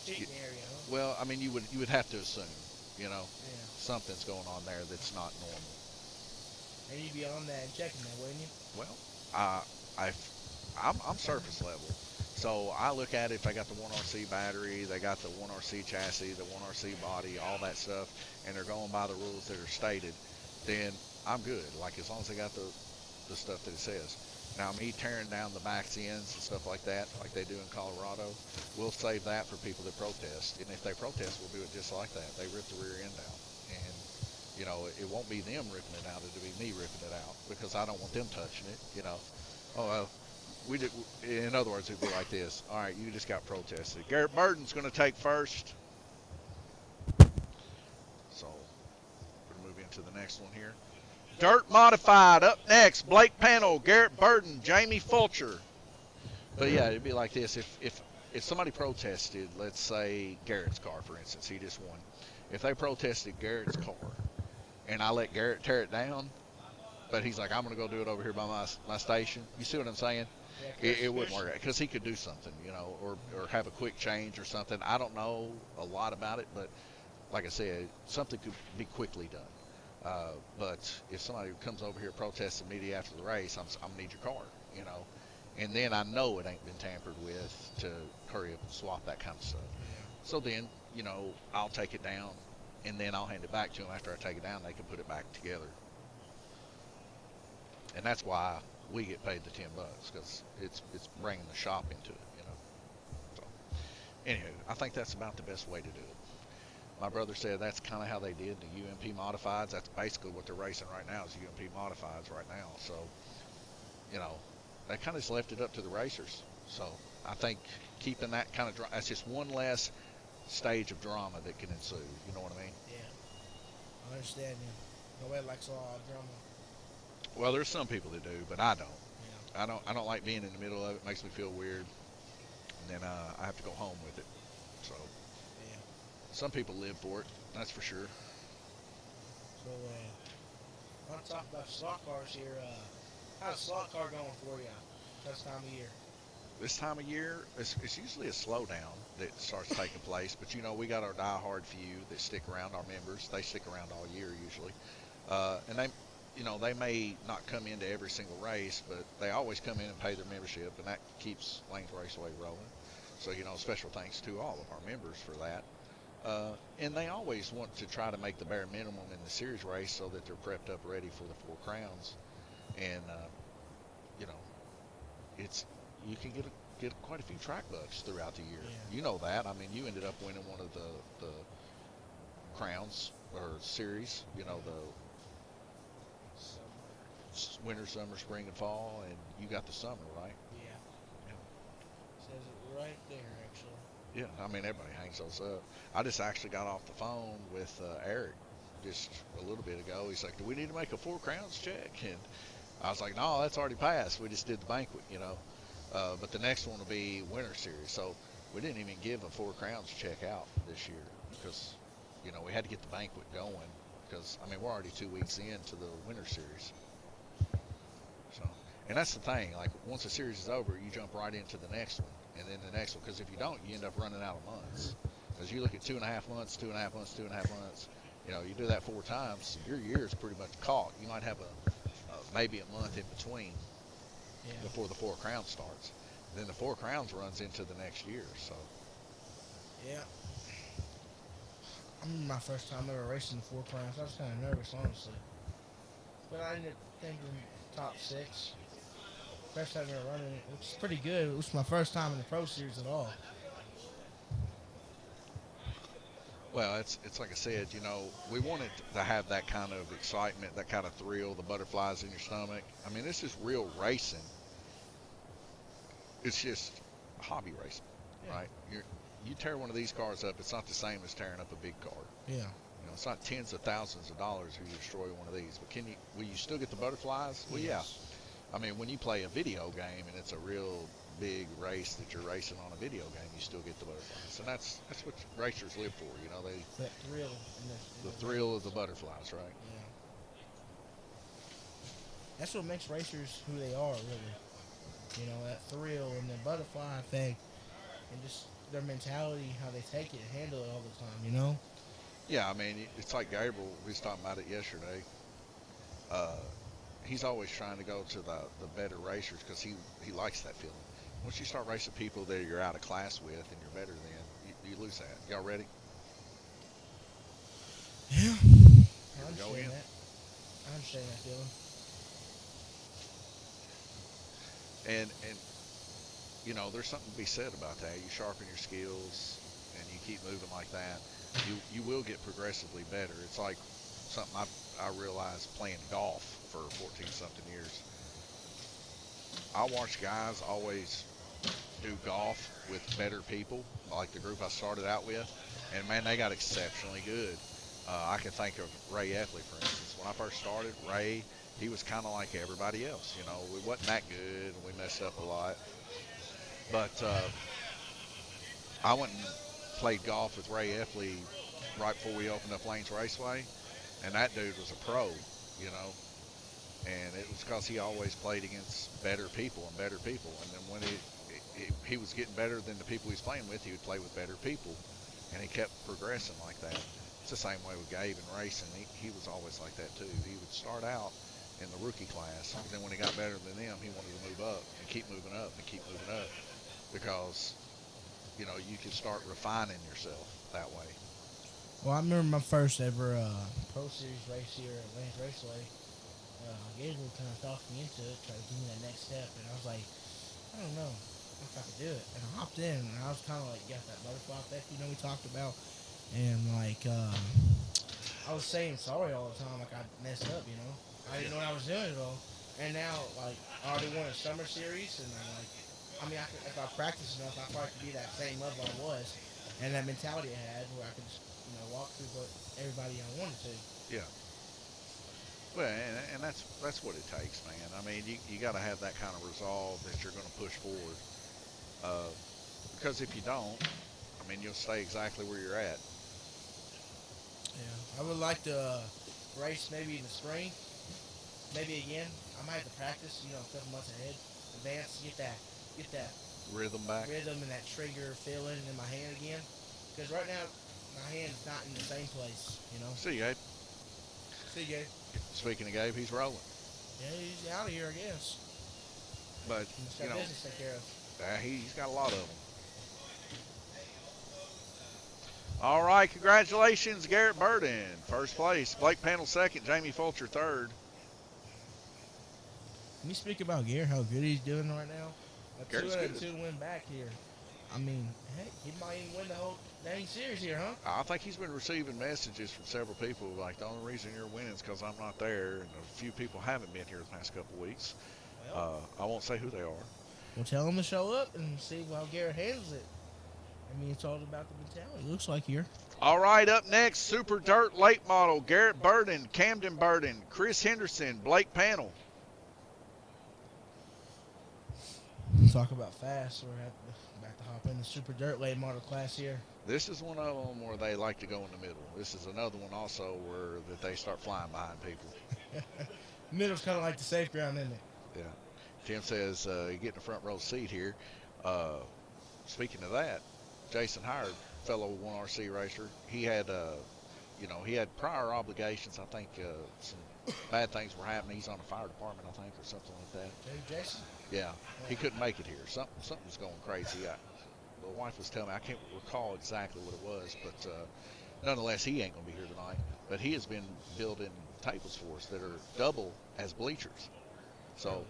Cheating area, huh? well, I mean, you would have to assume, you know, Yeah. something's going on there that's not normal. And you'd be on that and checking that, wouldn't you? Well, I'm surface level, so I look at it. If they got the 1RC battery, they got the 1RC chassis, the 1RC body, all that stuff, and they're going by the rules that are stated, then I'm good. Like, as long as they got the stuff that it says. Now, me tearing down the back ends and stuff like that, like they do in Colorado, we'll save that for people that protest. And if they protest, we'll do it just like that. They rip the rear end out. And, you know, it won't be them ripping it out. It'll be me ripping it out because I don't want them touching it, you know. Oh, we did. In other words, it'd be like this. All right, you just got protested. Garrett Burden's going to take first. So, we're going to move into the next one here. Dirt Modified up next. Blake Panel, Garrett Burden, Jamie Fulcher. But yeah, it'd be like this. If somebody protested, let's say Garrett's car, for instance, he just won. If they protested Garrett's car, and I let Garrett tear it down, but he's like, I'm going to go do it over here by my station. You see what I'm saying? Yeah, It wouldn't work out because he could do something, you know, or have a quick change or something. I don't know a lot about it, but like I said, something could be quickly done. But if somebody comes over here protesting immediately after the race, I'm gonna need your car, you know. and then I know it ain't been tampered with to hurry up and swap that kind of stuff. So then, I'll take it down, and then I'll hand it back to them after I take it down. They can put it back together, and that's why we get paid the $10 because it's bringing the shop into it. So, anywho, I think that's about the best way to do it. My brother said that's kind of how they did the UMP modifieds. That's basically what they're racing right now is UMP modifieds right now. So, they kind of just left it up to the racers. So I think keeping that kind of that's just one less stage of drama that can ensue. You know what I mean? Yeah, I understand you. Nobody likes a lot of drama. Well, there's some people that do, but I don't. Yeah. I don't like being in the middle of it. It makes me feel weird, and then I have to go home with it. So Yeah. some people live for it. That's for sure. So I want to talk about slot cars here. How's slot car going for you this time of year? This time of year, it's usually a slowdown that starts taking place. But we got our diehard few that stick around. Our members, they stick around all year usually, and they may not come into every single race, but they always come in and pay their membership, and that keeps Lanes Raceway rolling. So special thanks to all of our members for that. And they always want to try to make the bare minimum in the series race so that they're prepped up ready for the Four Crowns. And it's you can get quite a few track bucks throughout the year. Yeah. You know that. I mean, you ended up winning one of the crowns or series. The winter, summer, spring, and fall, and you got the summer, right? Yeah. Says it right there, actually. Yeah, I mean, everybody hangs those up. I just actually got off the phone with Eric just a little bit ago. He's like, do we need to make a Four Crowns check? And I was like, no, that's already passed. We just did the banquet, But the next one will be Winter Series. So we didn't even give a Four Crowns check out this year because, we had to get the banquet going because, we're already 2 weeks into the Winter Series. So, and that's the thing. Like, once the series is over, you jump right into the next one and then the next one. Because if you don't, you end up running out of months. Because you look at 2.5 months, 2.5 months, 2.5 months. You do that 4 times, your year is pretty much caught. You might have maybe a month in between before the Four Crowns starts. Then the Four Crowns runs into the next year. So. Yeah. I remember my first time ever racing the Four Crowns. I was kind of nervous, honestly. But I ended up thinking top 6. First time ever running it, which is pretty good. It was my first time in the Pro Series at all. Well, it's like I said, we wanted to have that kind of excitement, that kind of thrill, the butterflies in your stomach. I mean, this is real racing. It's just hobby racing, right? You tear one of these cars up, it's not the same as tearing up a big car. Yeah. It's not tens of thousands of dollars when you destroy one of these. But will you still get the butterflies? Well, yes. Yeah. I mean, when you play a video game and it's a real big race that you're racing on a video game, you still get the butterflies. And that's what racers live for, That thrill. The thrill of the butterflies, right? Yeah. That's what makes racers who they are, really. That thrill and the butterfly effect and just their mentality, how they take it and handle it all the time, Yeah, I mean, it's like Gabriel, we was talking about it yesterday. He's always trying to go to the better racers because he likes that feeling. Once you start racing people that you're out of class with and you're better than, you lose that. Y'all ready? Yeah. I understand that. I understand that feeling. And there's something to be said about that. You sharpen your skills and you keep moving like that. You will get progressively better. It's like something I realized playing golf for 14-something years. I watch guys always do golf with better people, like the group I started out with, and man, they got exceptionally good. I can think of Ray Efley, for instance. When I first started, Ray, he was kind of like everybody else. We wasn't that good, and we messed up a lot. But I went and played golf with Ray Efley right before we opened up Lanes Raceway, and that dude was a pro, and it was because he always played against better people. And then when he was getting better than the people he was playing with, he would play with better people, and he kept progressing like that. It's the same way with Gabe and racing. He was always like that too. He would start out in the rookie class. And then when he got better than them, he wanted to move up and keep moving up and keep moving up because, you know, you can start refining yourself that way. Well, I remember my first ever Pro Series race here at Lance Raceway. Gabriel kind of talked me into it, tried to give me that next step, and I was like, I don't know if I could do it. And I hopped in, and I was kind of like, got that butterfly effect, you know, we talked about. And like, I was saying sorry all the time, like I messed up, you know. I didn't know what I was doing at all. And now, like, I already won a summer series, and I'm like, I mean, if I practice enough, I probably could be that same level I was, and that mentality I had, where I could just, you know, walk through what everybody I wanted to. Yeah. Well, and that's what it takes, man. I mean, you got to have that kind of resolve that you're going to push forward. Because if you don't, I mean, you'll stay exactly where you're at. Yeah, I would like to race maybe in the spring. Maybe again. I might have to practice, you know, a couple months ahead, advance, get that Rhythm back. rhythm and that trigger feeling in my hand again. Because right now, my hand's not in the same place, you know. See, Gabe. See, Gabe. Speaking of Gabe, he's rolling. Yeah, he's out of here, I guess. But, He's you got know, business to take care of. he's got a lot of them. All right, congratulations, Garrett Burden, first place. Blake Panel second, Jamie Fulcher third. Can you speak about Garrett, how good he's doing right now? Garrett's good. 2 win back here. I mean, heck, he might even win the whole dang series here, huh? I think he's been receiving messages from several people like the only reason you're winning is because I'm not there, and a few people haven't been here the past couple of weeks. Well, I won't say who they are. We'll tell him to show up and see how Garrett handles it. I mean, it's all about the mentality. Looks like here. All right, up next, Super Dirt Late Model, Garrett Burden, Camden Burden, Chris Henderson, Blake Panel. Talk about fast. We're about to hop in the Super Dirt Late Model class here. This is one of them where they like to go in the middle. This is another one also where that they start flying behind people. Middle's kind of like the safe ground, isn't it? Yeah. Tim says you get in the front row seat here. Speaking of that, Jason Howard, fellow 1RC racer, he had, he had prior obligations. I think some bad things were happening. He's on the fire department, I think, or something like that. Hey, Jason? Yeah, he couldn't make it here. Something's going crazy. The wife was telling me, I can't recall exactly what it was, but nonetheless, he ain't going to be here tonight. But he has been building tables for us that are double as bleachers. So,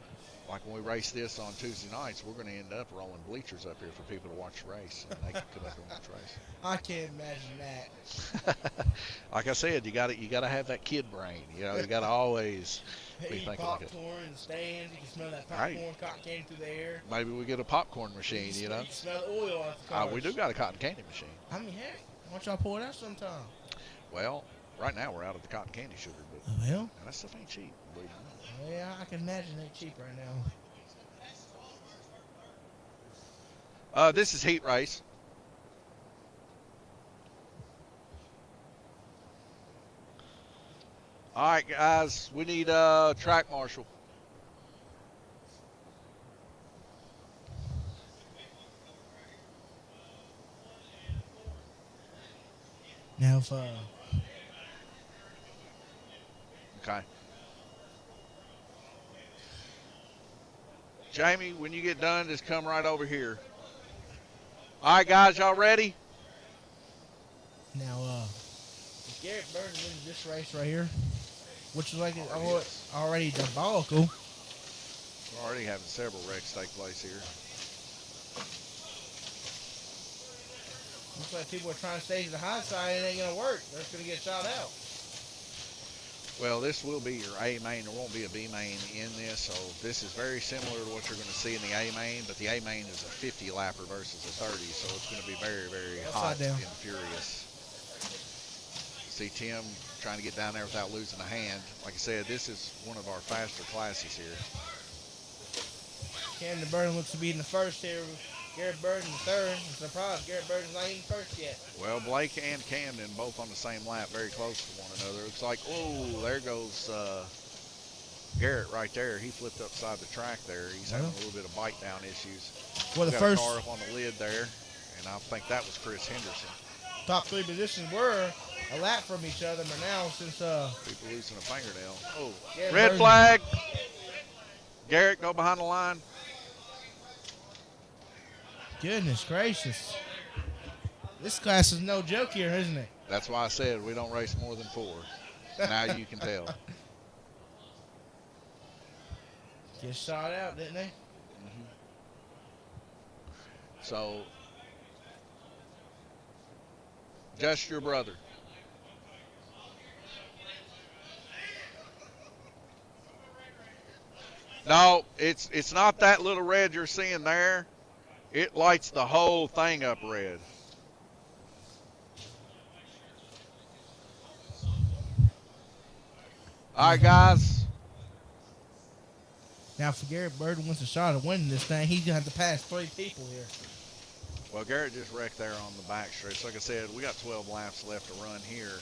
like when we race this on Tuesday nights, we're going to end up rolling bleachers up here for people to watch the race, and they can come up and watch the race. I can't imagine that. Like I said, you got to have that kid brain. You know, you got to always be Eat thinking popcorn like it. in the stands. You can smell that popcorn, cotton candy through the air. Maybe we get a popcorn machine. You know, You can smell the oil off the cars. we do got a cotton candy machine. I mean, heck, why don't y'all pull it out sometime? Well, right now we're out of the cotton candy sugar, but Well, that stuff ain't cheap. Believe it or not. yeah, I can imagine they're cheap right now. This is heat race. All right, guys, we need a track marshal. Now, if Okay. Jamie, when you get done, just come right over here. All right, guys, y'all ready? if Garrett Burden wins this race right here, which is like yes. already diabolical. We're already having several wrecks take place here. Looks like people are trying to stay to the high side. It ain't gonna work. They're just gonna get shot out. Well, this will be your A main. There won't be a B main in this, so this is very similar to what you're going to see in the A main, but the A main is a 50 lapper versus a 30, so it's going to be very, very hot and furious. See Tim trying to get down there without losing a hand. Like I said, this is one of our faster classes here. Camden Burden looks to be in the first here. Garrett Burden in the third. I'm surprised Garrett Burden's not even first yet. Well, Blake and Camden both on the same lap, very close to one another. Looks like, oh, there goes Garrett right there. He flipped upside the track there. He's having a little bit of bite down issues. Well, the got first a car up on the lid there, and I think that was Chris Henderson. top three positions were a lap from each other, but now since People losing a fingernail. Oh, yeah, red Burton, flag. Garrett, go behind the line. goodness gracious, this class is no joke here, isn't it? That's why I said we don't race more than 4. Now you can tell. Just shot out, didn't they? So, just your brother. No, it's not that little red you're seeing there. It lights the whole thing up red. All right, guys. Now, if Garrett Burton wants a shot at winning this thing, he's going to have to pass 3 people here. Well, Garrett just wrecked there on the back stretch. Like I said, we got 12 laps left to run here,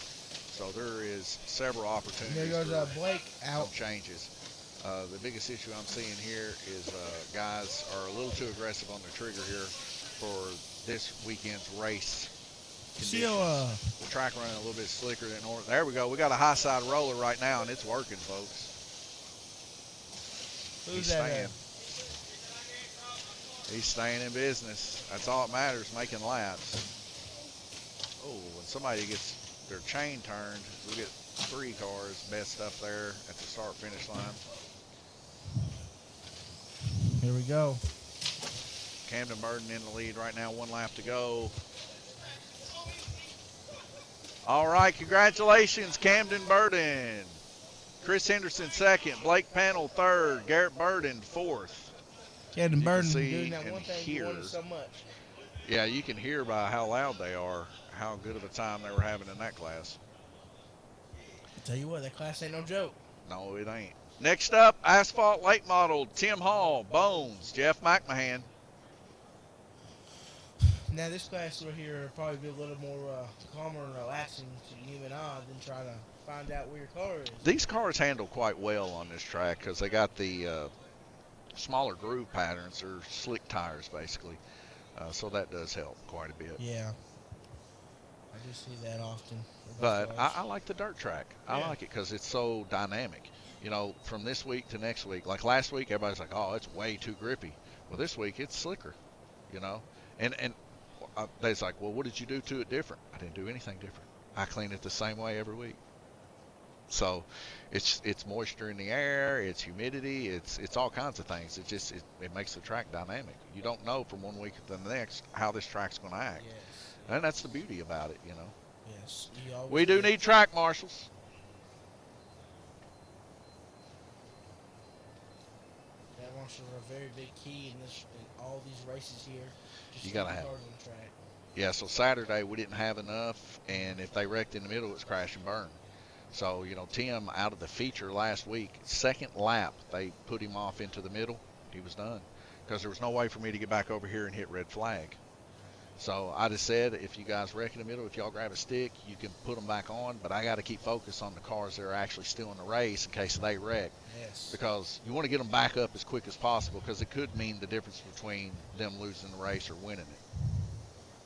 so there is several opportunities. There goes Blake out. Some changes. The biggest issue I'm seeing here is guys are a little too aggressive on the trigger here for this weekend's race conditions. The track running a little bit slicker than normal. There we go. We got a high side roller right now, and it's working, folks. Who's He's that? staying. He's staying in business. That's all that matters, making laps. Oh, when somebody gets their chain turned, we get 3 cars best up there at the start-finish line. Here we go. Camden Burden in the lead right now, 1 lap to go. All right, congratulations, Camden Burden. Chris Henderson second, Blake Panel third, Garrett Burden fourth. Camden Burden doing that one thing he wanted so much. Yeah, you can hear by how loud they are how good of a time they were having in that class. I tell you what, that class ain't no joke. No, it ain't. Next up, Asphalt Late Model, Tim Hall, Bones, Jeff McMahon. Now, this class right here will probably be a little more calmer and relaxing to you and I than trying to find out where your car is. These cars handle quite well on this track because they got the smaller groove patterns. They're slick tires, basically. So that does help quite a bit. Yeah. I do see that often. But I like the dirt track. I like it because it's so dynamic. You know, from this week to next week. Like last week, everybody's like, oh, it's way too grippy. Well, this week, it's slicker, you know. And they's like, well, what did you do to it different? I didn't do anything different. I clean it the same way every week. So it's moisture in the air, it's humidity, it's all kinds of things. It makes the track dynamic. You don't know from one week to the next how this track's going to act. Yes. And that's the beauty about it, you know. Yes. We do need track marshals. Track marshals are a very big key in all these races here. You got to have them. Yeah, so Saturday we didn't have enough, and if they wrecked in the middle, it's crash and burn. So, you know, Tim, out of the feature last week, second lap, they put him off into the middle. He was done because there was no way for me to get back over here and hit red flag. So I just said, if you guys wreck in the middle, if y'all grab a stick, you can put them back on. But I got to keep focus on the cars that are actually still in the race in case they wreck. Yes. Because you want to get them back up as quick as possible because it could mean the difference between them losing the race or winning it.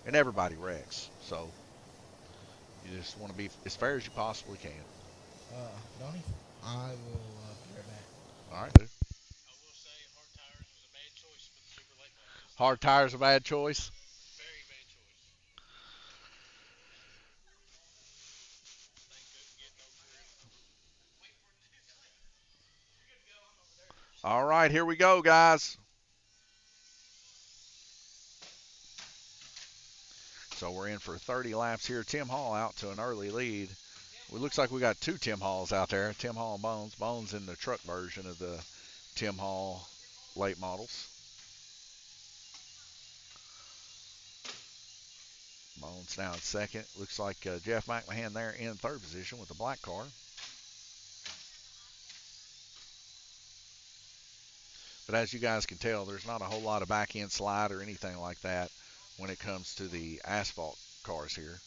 And everybody wrecks. So you just want to be as fair as you possibly can. Donnie, I will be right back. All right, dude. I will say hard tires was a bad choice for the super late models. Hard tires a bad choice? Very bad choice. They couldn't get no grip. All right, here we go, guys. So we're in for 30 laps here. Tim Hall out to an early lead. It looks like we got 2 Tim Halls out there. Tim Hall and Bones. Bones in the truck version of the Tim Hall late models. Bones now in second. Looks like Jeff McMahon there in third position with the black car. But as you guys can tell, there's not a whole lot of back end slide or anything like that when it comes to the asphalt cars here.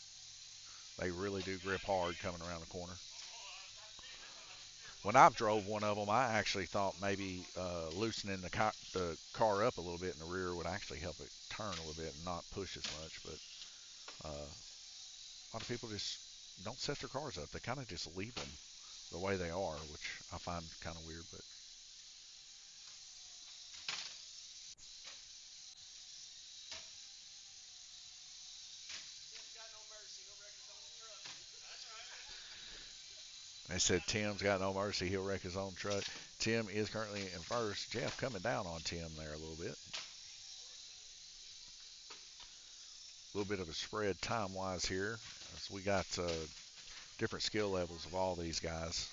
They really do grip hard coming around the corner. When I've drove one of them, I actually thought maybe loosening the car up a little bit in the rear would actually help it turn a little bit and not push as much. But a lot of people just don't set their cars up. They kind of just leave them the way they are, which I find kind of weird. But they said Tim's got no mercy. He'll wreck his own truck. Tim is currently in first. Jeff coming down on Tim there a little bit. A little bit of a spread time-wise here, as we got different skill levels of all these guys.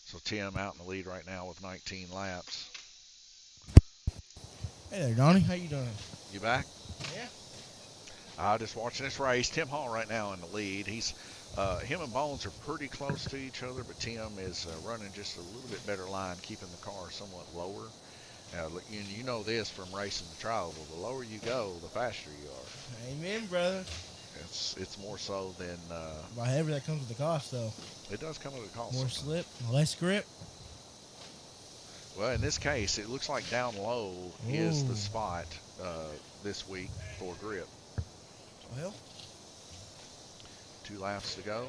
So Tim out in the lead right now with 19 laps. Hey there, Donnie. How you doing? You back? Yeah. Just watching this race. Tim Hall right now in the lead. Him and Bones are pretty close to each other, but Tim is running just a little bit better line, keeping the car somewhat lower. You know this from racing the trial. The lower you go, the faster you are. Amen, brother. It's more so than. However, that comes with the cost, though. It does come with a cost. More sometimes. slip, less grip. Well, in this case, it looks like down low is the spot this week for grip. Well, 2 laps to go.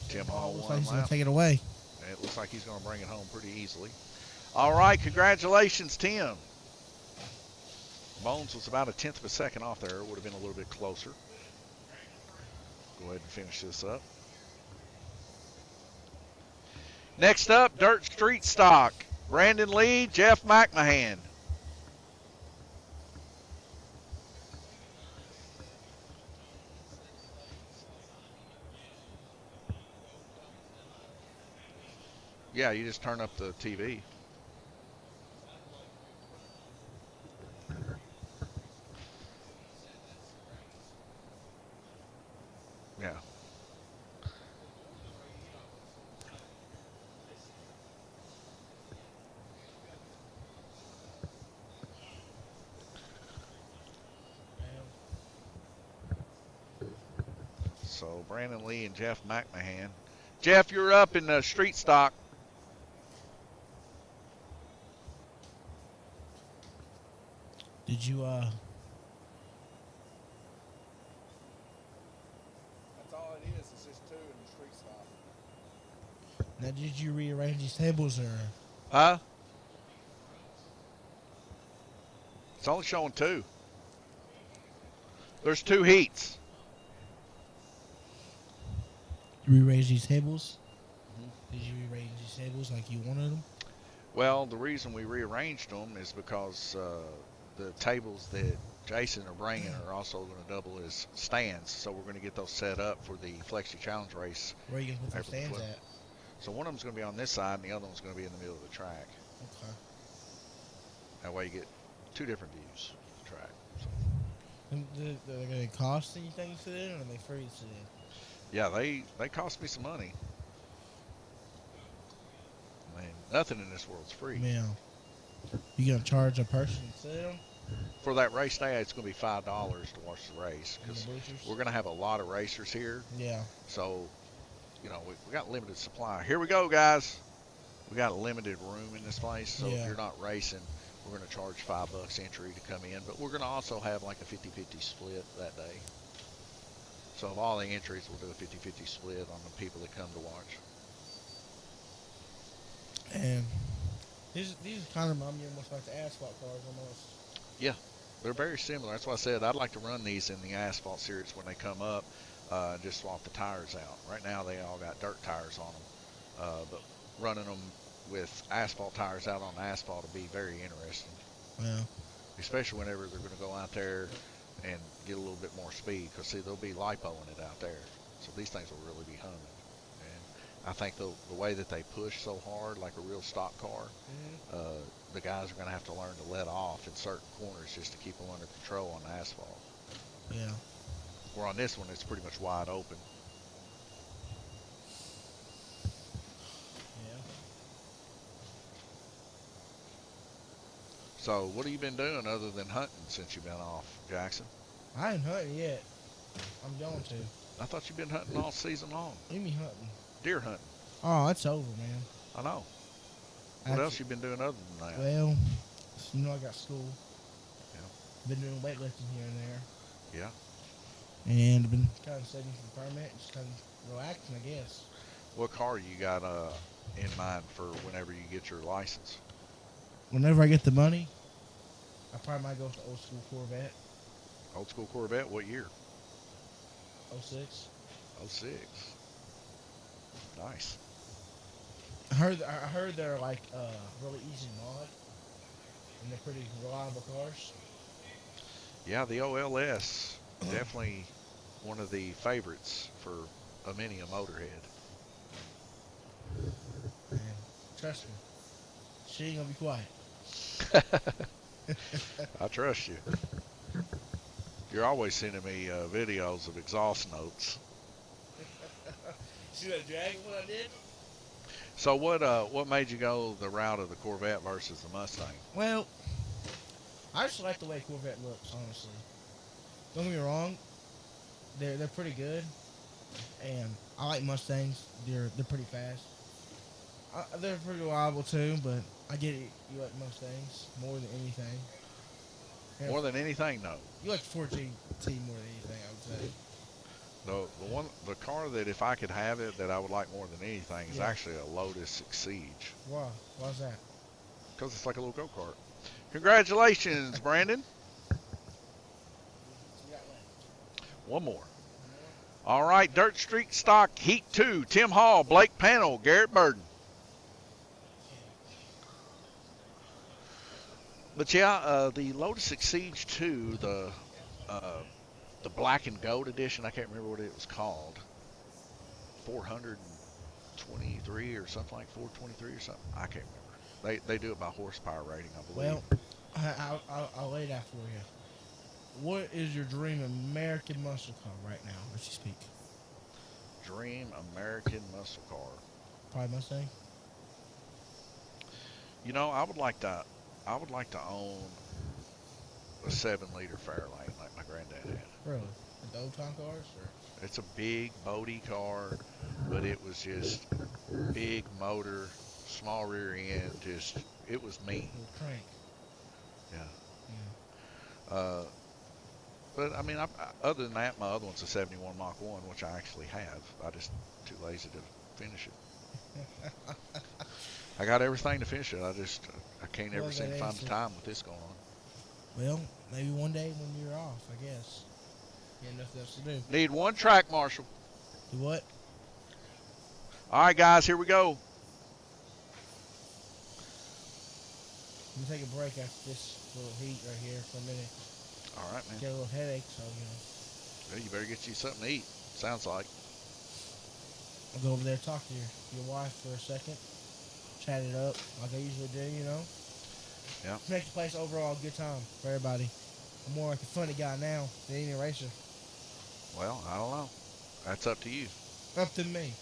Tim Hall looks one like he's lap. gonna take it away. It looks like he's going to bring it home pretty easily. All right, congratulations, Tim. Bones was about 1/10 of a second off there. It would have been a little bit closer. Go ahead and finish this up. Next up, Dirt Street Stock. Brandon Lee, Jeff McMahon. Yeah, you just turn up the TV. Yeah. So Brandon Lee and Jeff McMahon. Jeff, you're up in the street stock. Did you That's all it is just 2 in the street stock. now did you rearrange these tables or? Huh? It's only showing 2. There's 2 heats. You rearrange these tables? Did you rearrange these tables like you wanted them? Well, the reason we rearranged them is because the tables that Jason are bringing are also going to double as stands. So we're going to get those set up for the Flexi Challenge race. Where are you going to put the April stands 12th. at? So one of them's going to be on this side, and the other one's going to be in the middle of the track. Okay. That way you get 2 different views of the track. So, And they're going to cost anything to sit in, or are they free to sit in? yeah, they cost me some money. I mean, nothing in this world's free. Yeah. You going to charge a person to sit in them? For that race day, it's going to be $5 to watch the race In the because bleachers? we're going to have a lot of racers here. Yeah. So, we got limited supply. Here we go, guys. We got a limited room in this place, so if you're not racing, we're going to charge $5 entry to come in. But we're going to also have like a 50-50 split that day. So of all the entries, we'll do a 50-50 split on the people that come to watch. And these kind of remind me almost like the asphalt cars almost. Yeah, they're very similar. That's why I said I'd like to run these in the asphalt series when they come up, and just swap the tires out. Right now they all got dirt tires on them, but running them with asphalt tires out on asphalt will be very interesting. Yeah. Especially whenever they're going to go out there and get a little bit more speed, because see, they'll be lipoing it out there. So these things will really be humming. And I think the way that they push so hard, like a real stock car, the guys are going to have to learn to let off in certain corners just to keep them under control on the asphalt. Yeah. Where on this one, it's pretty much wide open. Yeah. So what have you been doing other than hunting since you've been off, Jackson? I ain't hunting yet. I'm going to. I thought you've been hunting all season long. What do you mean hunting? Deer hunting. Oh, it's over, man. I know. What else you been doing other than that? Well, you know I got school. Yeah. Been doing weightlifting here and there. Yeah. And been kind of studying for the permit, just kind of relaxing, I guess. What car you got in mind for whenever you get your license? Whenever I get the money, I probably might go with the old school Corvette. Old school Corvette, what year? '06. '06. Nice. I heard they're like really easy to mod, and they're pretty reliable cars. Yeah, the OLS, definitely one of the favorites for a mini a motorhead. And trust me, she ain't gonna be quiet. I trust you. You're always sending me videos of exhaust notes. See that drag what I did? So what made you go the route of the Corvette versus the Mustang? Well, I just like the way Corvette looks, honestly. Don't get me wrong, they're pretty good, and I like Mustangs. They're pretty fast. They're pretty reliable too, but I get it. You like Mustangs more than anything. Yeah. More than anything, no. You like 4GT more than anything, I would say. The car that if I could have it that I would like more than anything is Yeah. actually a Lotus Exige. Why? Why's that? Because it's like a little go-kart. Congratulations, Brandon. One more. All right, Dirt Street Stock Heat 2, Tim Hall, Blake Panel, Garrett Burden. But yeah, the Lotus Exige 2, the black and gold edition, I can't remember what it was called. 423 or something like 423 or something. I can't remember. They do it by horsepower rating, I believe. Well, I'll lay it out for you. What is your dream American muscle car right now, as you speak? Dream American muscle car. Probably Mustang. You know, I would like to own a 7-liter Fairlane like my granddad had. Really? Like the old time cars? Or? It's a big boaty car, but it was just big motor, small rear end. Just it was mean. Little crank. Yeah. But I mean, other than that, my other one's a 71 Mach 1, which I actually have. I just too lazy to finish it. I got everything to finish it. I can't ever seem to find the time with this going on. Well, maybe one day when you're off, I guess. You have nothing else to do. Need one track marshal. Do what? All right, guys, here we go. I'm gonna take a break after this little heat right here for a minute. All right, man. Get a little headache, so Well, you better get you something to eat. Sounds like. I'll go over there and talk to your wife for a second. Chat it up like I usually do, you know. Yeah. Make the place overall a good time for everybody. I'm more like a funny guy now than any racer. Well, I don't know. That's up to you. Up to me.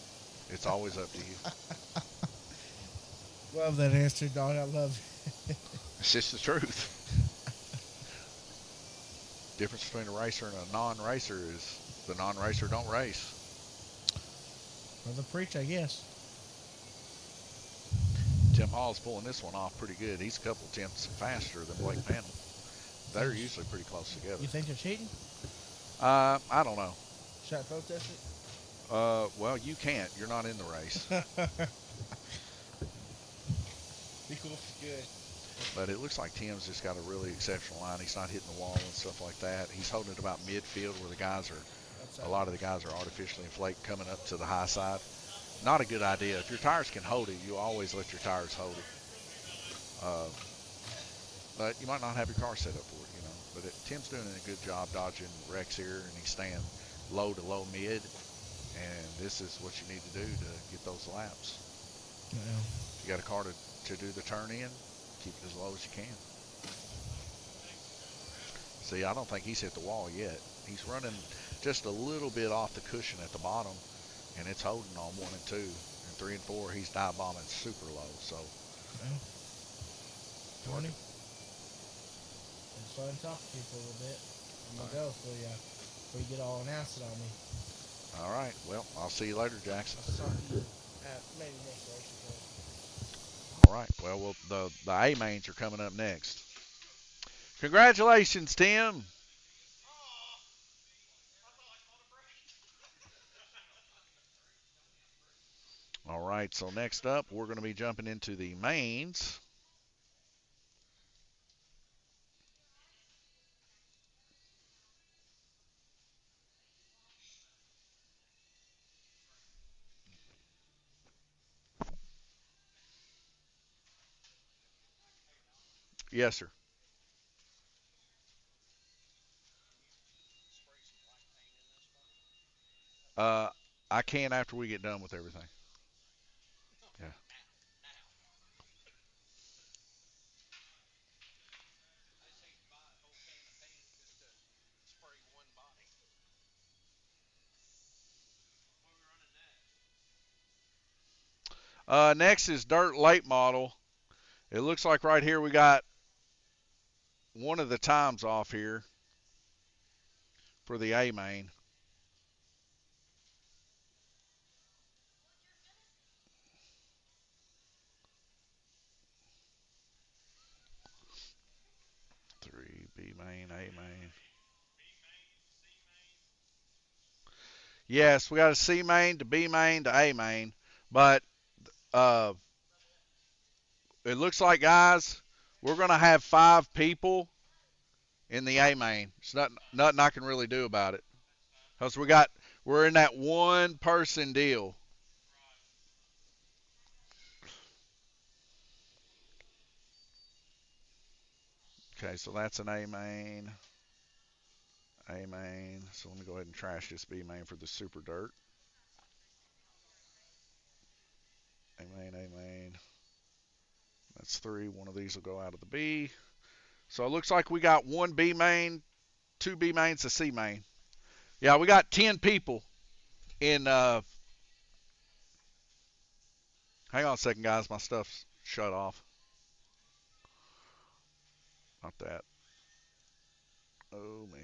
It's always up to you. Love that answer, dog. I love it. It's just the truth. Difference between a racer and a non-racer is the non-racer don't race. Brother preach, I guess. Tim Hall's pulling this one off pretty good. He's a couple tenths faster than Blake Panel. They're usually pretty close together. You think they're cheating? I don't know. Should I protest it? Well, you can't. You're not in the race. Be cool. Good. But it looks like Tim's just got a really exceptional line. He's not hitting the wall and stuff like that. He's holding it about midfield where a lot of the guys are artificially inflated coming up to the high side. Not a good idea. If your tires can hold it, you always let your tires hold it. But you might not have your car set up for it, you know. But Tim's doing a good job dodging wrecks here, and he's staying low to low mid. And this is what you need to do to get those laps. Yeah. If you got a car to do the turn in, keep it as low as you can. See, I don't think he's hit the wall yet. He's running just a little bit off the cushion at the bottom, and it's holding on 1 and 2. And 3 and 4, he's dive bombing super low. So, Well, Tony, it's fun talking to you for a little bit. I'm gonna go before you get all announced on me. all right. Well, I'll see you later, Jackson. I'll talk to you maybe next race. All right. Well, the A mains are coming up next. Congratulations, Tim. All right, so next up, we're going to be jumping into the mains. Yes, sir. Uh, I can after we get done with everything. Yeah. Next is Dirt Late Model. It looks like right here we got one of the times off here for the A main. Three B main, A main. Yes, we got a C main to B main to A main, but uh, it looks like, guys, we're gonna have 5 people in the A main. It's nothing I can really do about it, cause we're in that one person deal. Okay, so that's an A main, A main. So let me go ahead and trash this B main for the super dirt. A main, A main. That's 3. One of these will go out of the B. So it looks like we got one B main, 2 B mains, a C main. Yeah, we got 10 people in. Hang on a second, guys. My stuff's shut off. Not that. Oh, me.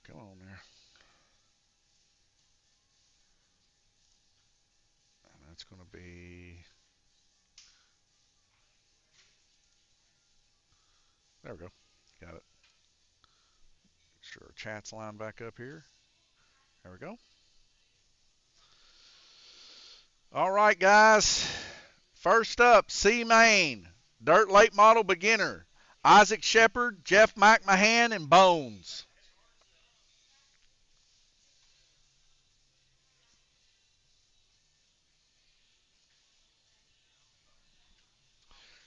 Come on there. And that's going to be. There we go. Got it. Make sure our chat's lined back up here. There we go. All right, guys. First up, C Main, Dirt Late Model Beginner, Isaac Shepard, Jeff McMahon, and Bones.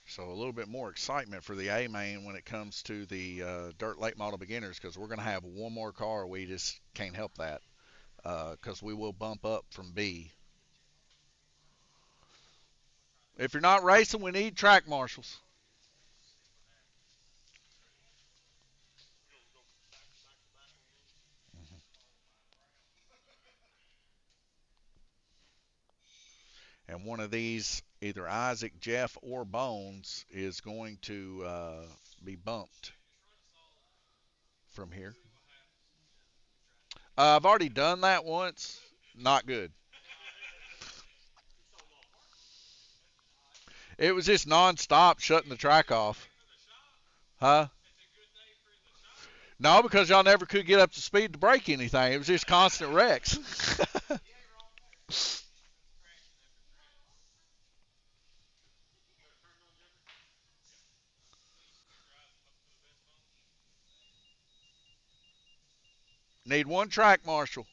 So a little bit more excitement for the A main when it comes to the Dirt Late Model Beginners, because we're going to have one more car. We just can't help that, because we will bump up from B. If you're not racing, we need track marshals. And one of these, either Isaac, Jeff, or Bones, is going to be bumped from here. I've already done that once. Not good. It was just nonstop shutting the track off. Huh? No, because y'all never could get up to speed to break anything. It was just constant wrecks. Need one track marshal.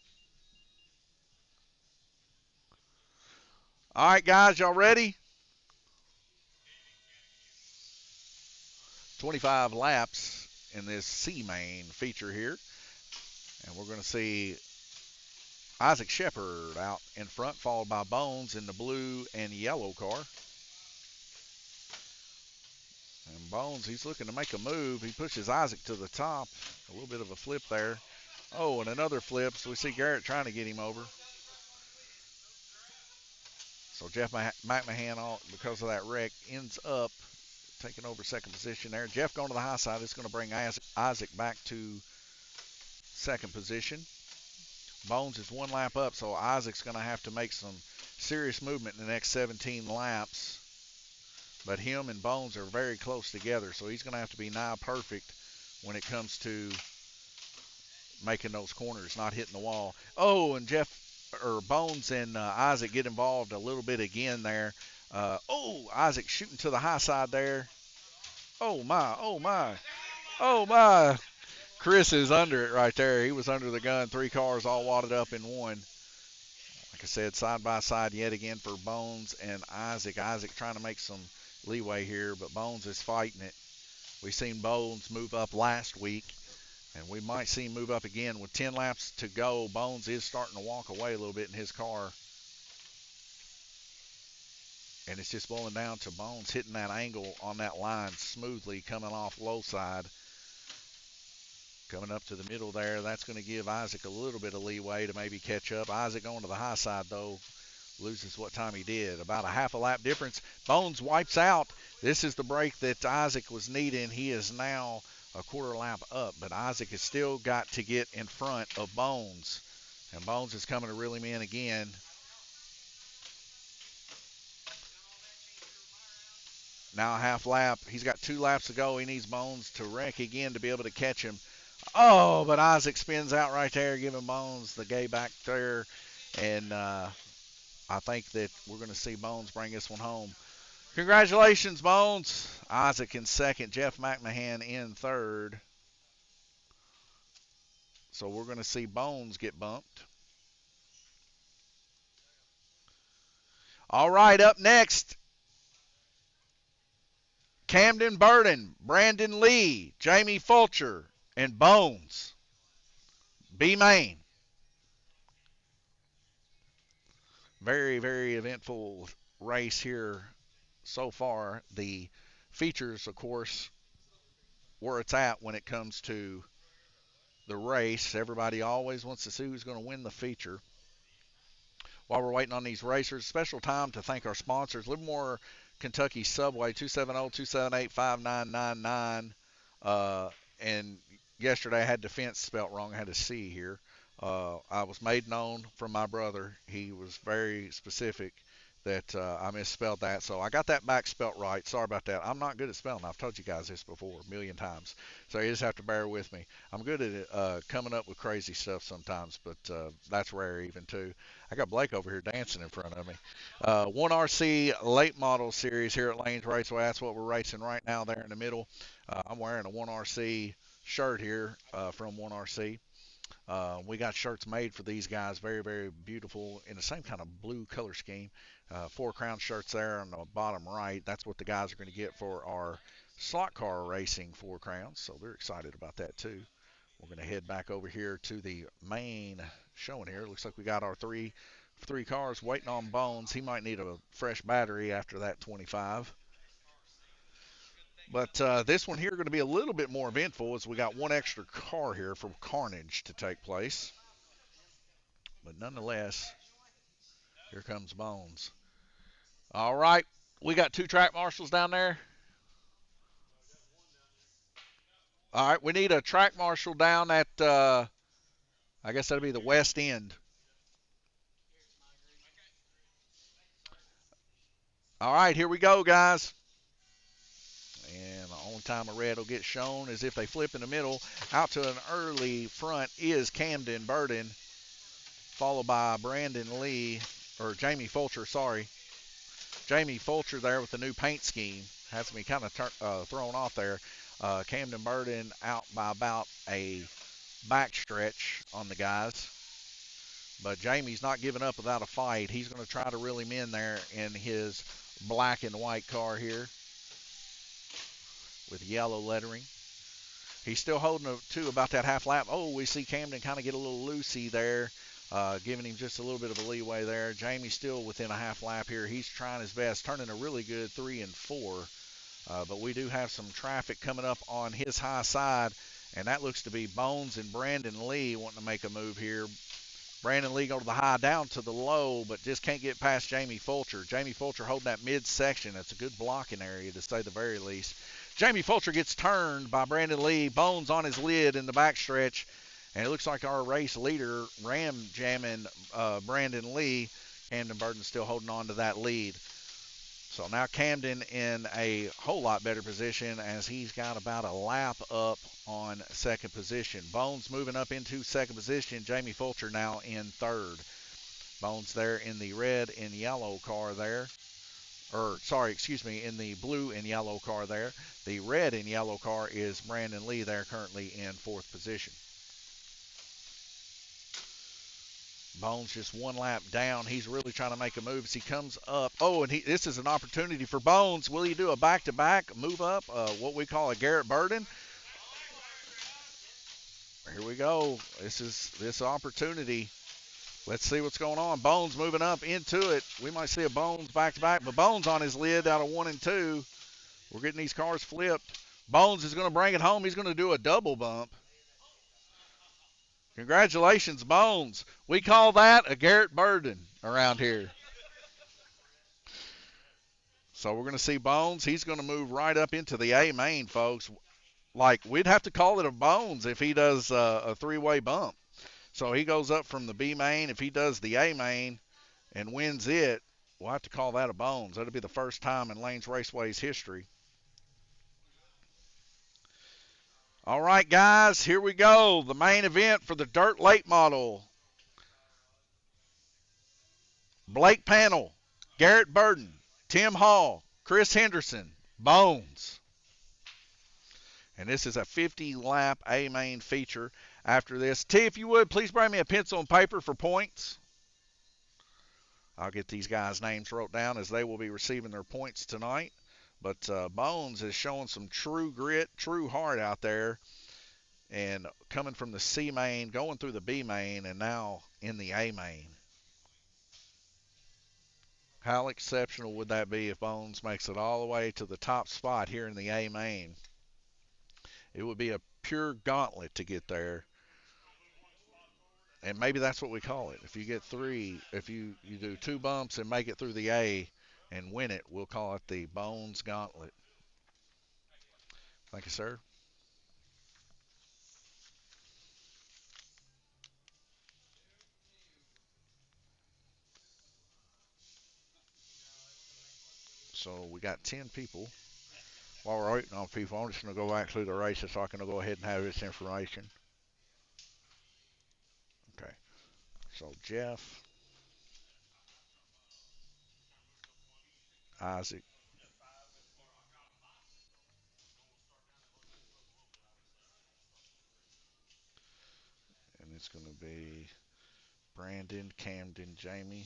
All right, guys, y'all ready? 25 laps in this C main feature here. And we're going to see Isaac Shepard out in front, followed by Bones in the blue and yellow car. And Bones, he's looking to make a move. He pushes Isaac to the top. A little bit of a flip there. Oh, and another flip. So we see Garrett trying to get him over. So Jeff McMahon, because of that wreck, ends up taking over second position there. Jeff going to the high side is going to bring Isaac back to second position. Bones is 1 lap up, so Isaac's going to have to make some serious movement in the next 17 laps. But him and Bones are very close together, so he's going to have to be nigh perfect when it comes to making those corners, not hitting the wall. Oh, and Bones and Isaac get involved a little bit again there. Isaac shooting to the high side there. Oh my, oh my, oh my. Chris is under it right there. He was under the gun. 3 cars all wadded up in one. Like I said, side by side yet again for Bones and Isaac. Isaac trying to make some leeway here, but Bones is fighting it. We seen Bones move up last week, and we might see him move up again. With 10 laps to go, Bones is starting to walk away a little bit in his car. And it's just boiling down to Bones hitting that angle on that line smoothly, coming off low side. Coming up to the middle there, that's going to give Isaac a little bit of leeway to maybe catch up. Isaac going to the high side, though, loses what time he did. About a half a lap difference. Bones wipes out. This is the break that Isaac was needing. He is now a quarter lap up, but Isaac has still got to get in front of Bones. And Bones is coming to reel him in again. Now a half lap. He's got 2 laps to go. He needs Bones to wreck again to be able to catch him. Oh, but Isaac spins out right there, giving Bones the gay back there. And I think that we're going to see Bones bring this one home. Congratulations, Bones. Isaac in second. Jeff McMahon in third. So we're going to see Bones get bumped. All right, up next, Camden Burden, Brandon Lee, Jamie Fulcher, and Bones. B-Main. Very, very eventful race here so far. The features, of course, where it's at when it comes to the race. Everybody always wants to see who's going to win the feature. While we're waiting on these racers, special time to thank our sponsors. Livermore, Kentucky Subway, 270-278-5999. And yesterday I had defense spelt wrong. I had a C here. I was made known from my brother. He was very specific that I misspelled that. So I got that back spelt right. Sorry about that. I'm not good at spelling. I've told you guys this before a million times. So you just have to bear with me. I'm good at coming up with crazy stuff sometimes, but that's rare even too. I got Blake over here dancing in front of me. 1RC late model series here at Lanes Raceway. That's what we're racing right now there in the middle. I'm wearing a 1RC shirt here from 1RC. We got shirts made for these guys, very, very beautiful, in the same kind of blue color scheme. 4 crown shirts there on the bottom right. That's what the guys are going to get for our slot car racing 4 crowns, so they're excited about that too. We're going to head back over here to the main showing here. Looks like we got our three cars waiting on Bones. He might need a fresh battery after that 25. But this one here going to be a little bit more eventful as we got 1 extra car here for Carnage to take place. But nonetheless, here comes Bones. All right, we got 2 track marshals down there. All right, we need a track marshal down at, I guess that'll be the west end. All right, here we go, guys. And the only time a red will get shown is if they flip in the middle. Out to an early front is Camden Burden, followed by Brandon Lee, or Jamie Fulcher, sorry. Jamie Fulcher there with the new paint scheme. Has me kind of thrown off there. Camden Burden out by about a backstretch on the guys. But Jamie's not giving up without a fight. He's going to try to reel him in there in his black and white car here with yellow lettering. He's still holding to about that half lap. Oh, we see Camden kind of get a little loosey there, giving him just a little bit of a leeway there. Jamie's still within a half lap here. He's trying his best, turning a really good 3 and 4. But we do have some traffic coming up on his high side, and that looks to be Bones and Brandon Lee wanting to make a move here. Brandon Lee go to the high, down to the low, but just can't get past Jamie Fulcher. Jamie Fulcher holding that midsection. That's a good blocking area, to say the very least. Jamie Fulcher gets turned by Brandon Lee. Bones on his lid in the backstretch, And it looks like our race leader, ram jamming Brandon Lee. Camden Burton still holding on to that lead. So now Camden in a whole lot better position as he's got about a lap up on second position. Bones moving up into second position. Jamie Fulcher now in third. Bones there in the red and yellow car there. In the blue and yellow car there. The red and yellow car is Brandon Lee there currently in fourth position. Bones just one lap down. He's really trying to make a move as he comes up. Oh, and this is an opportunity for Bones. Will he do a back-to-back move up, what we call a Garrett Burden? Here we go. This opportunity. Let's see what's going on. Bones moving up into it. We might see a Bones back-to-back, but Bones on his lid out of 1 and 2. We're getting these cars flipped. Bones is going to bring it home. He's going to do a double bump. Congratulations, Bones. We call that a Garrett Burden around here. So we're going to see Bones. He's going to move right up into the A main, folks. Like, we'd have to call it a Bones if he does a three-way bump. So he goes up from the B main. If he does the A main and wins it, we'll have to call that a Bones. That'll be the first time in Lanes Raceway's history. All right, guys, here we go. The main event for the Dirt Late Model. Blake Panel, Garrett Burden, Tim Hall, Chris Henderson, Bones. And this is a 50-lap A-main feature after this. T, if you would, please bring me a pencil and paper for points. I'll get these guys' names wrote down as they will be receiving their points tonight. But Bones is showing some true grit, true heart out there. And coming from the C main, going through the B main, and now in the A main. How exceptional would that be if Bones makes it all the way to the top spot here in the A main? It would be a pure gauntlet to get there. And maybe that's what we call it. If you get three, if you do 2 bumps and make it through the A and win it, we'll call it the Bones Gauntlet. Thank you, sir. So we got 10 people. While we're waiting on people, I'm just going to go back through the races so I can go ahead and have this information. Okay. So Jeff, Isaac, and it's going to be Brandon, Camden, Jamie.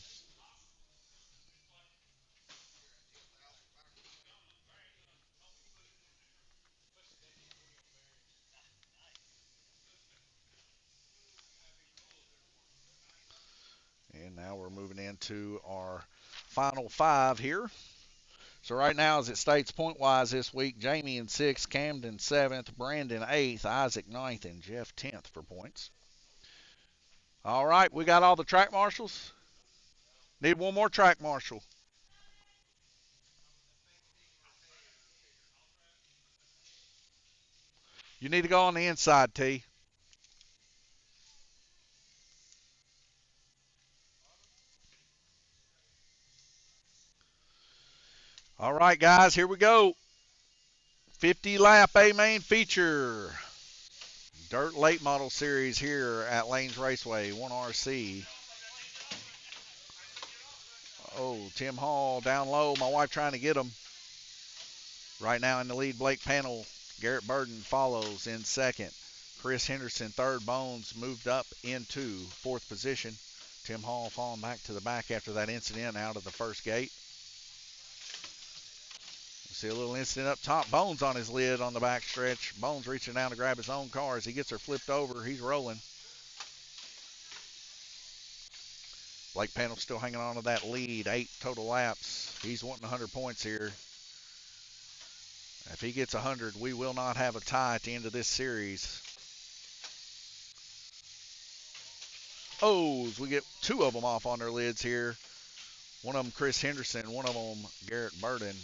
And now we're moving into our final 5 here. So right now, as it states point-wise this week, Jamie in 6th, Camden 7th, Brandon 8th, Isaac 9th, and Jeff 10th for points. All right, we got all the track marshals. Need one more track marshal. You need to go on the inside, T. All right, guys, here we go. 50-lap A-main feature. Dirt Late Model Series here at Lanes Raceway, 1RC. Oh, Tim Hall down low. My wife trying to get him. Right now in the lead, Blake Panel. Garrett Burden follows in 2nd. Chris Henderson, 3rd. Bones moved up into 4th position. Tim Hall falling back to the back after that incident out of the first gate. See a little incident up top. Bones on his lid on the back stretch. Bones reaching down to grab his own car as he gets her flipped over. He's rolling. Blake Panel still hanging on to that lead. 8 total laps. He's wanting 100 points here. If he gets 100, we will not have a tie at the end of this series. Oh, we get 2 of them off on their lids here. One of them Chris Henderson, one of them Garrett Burden.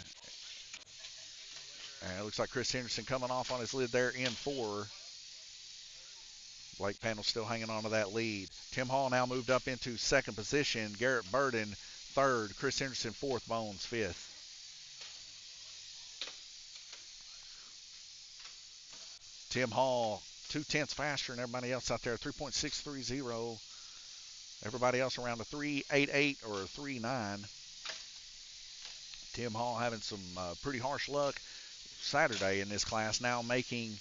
And it looks like Chris Henderson coming off on his lid there in 4. Blake Panel still hanging on to that lead. Tim Hall now moved up into second position. Garrett Burden third. Chris Henderson fourth. Bones fifth. Tim Hall 2/10 faster than everybody else out there. 3.630. Everybody else around a 3.88 or a 3.9. Tim Hall having some pretty harsh luck Saturday in this class, now making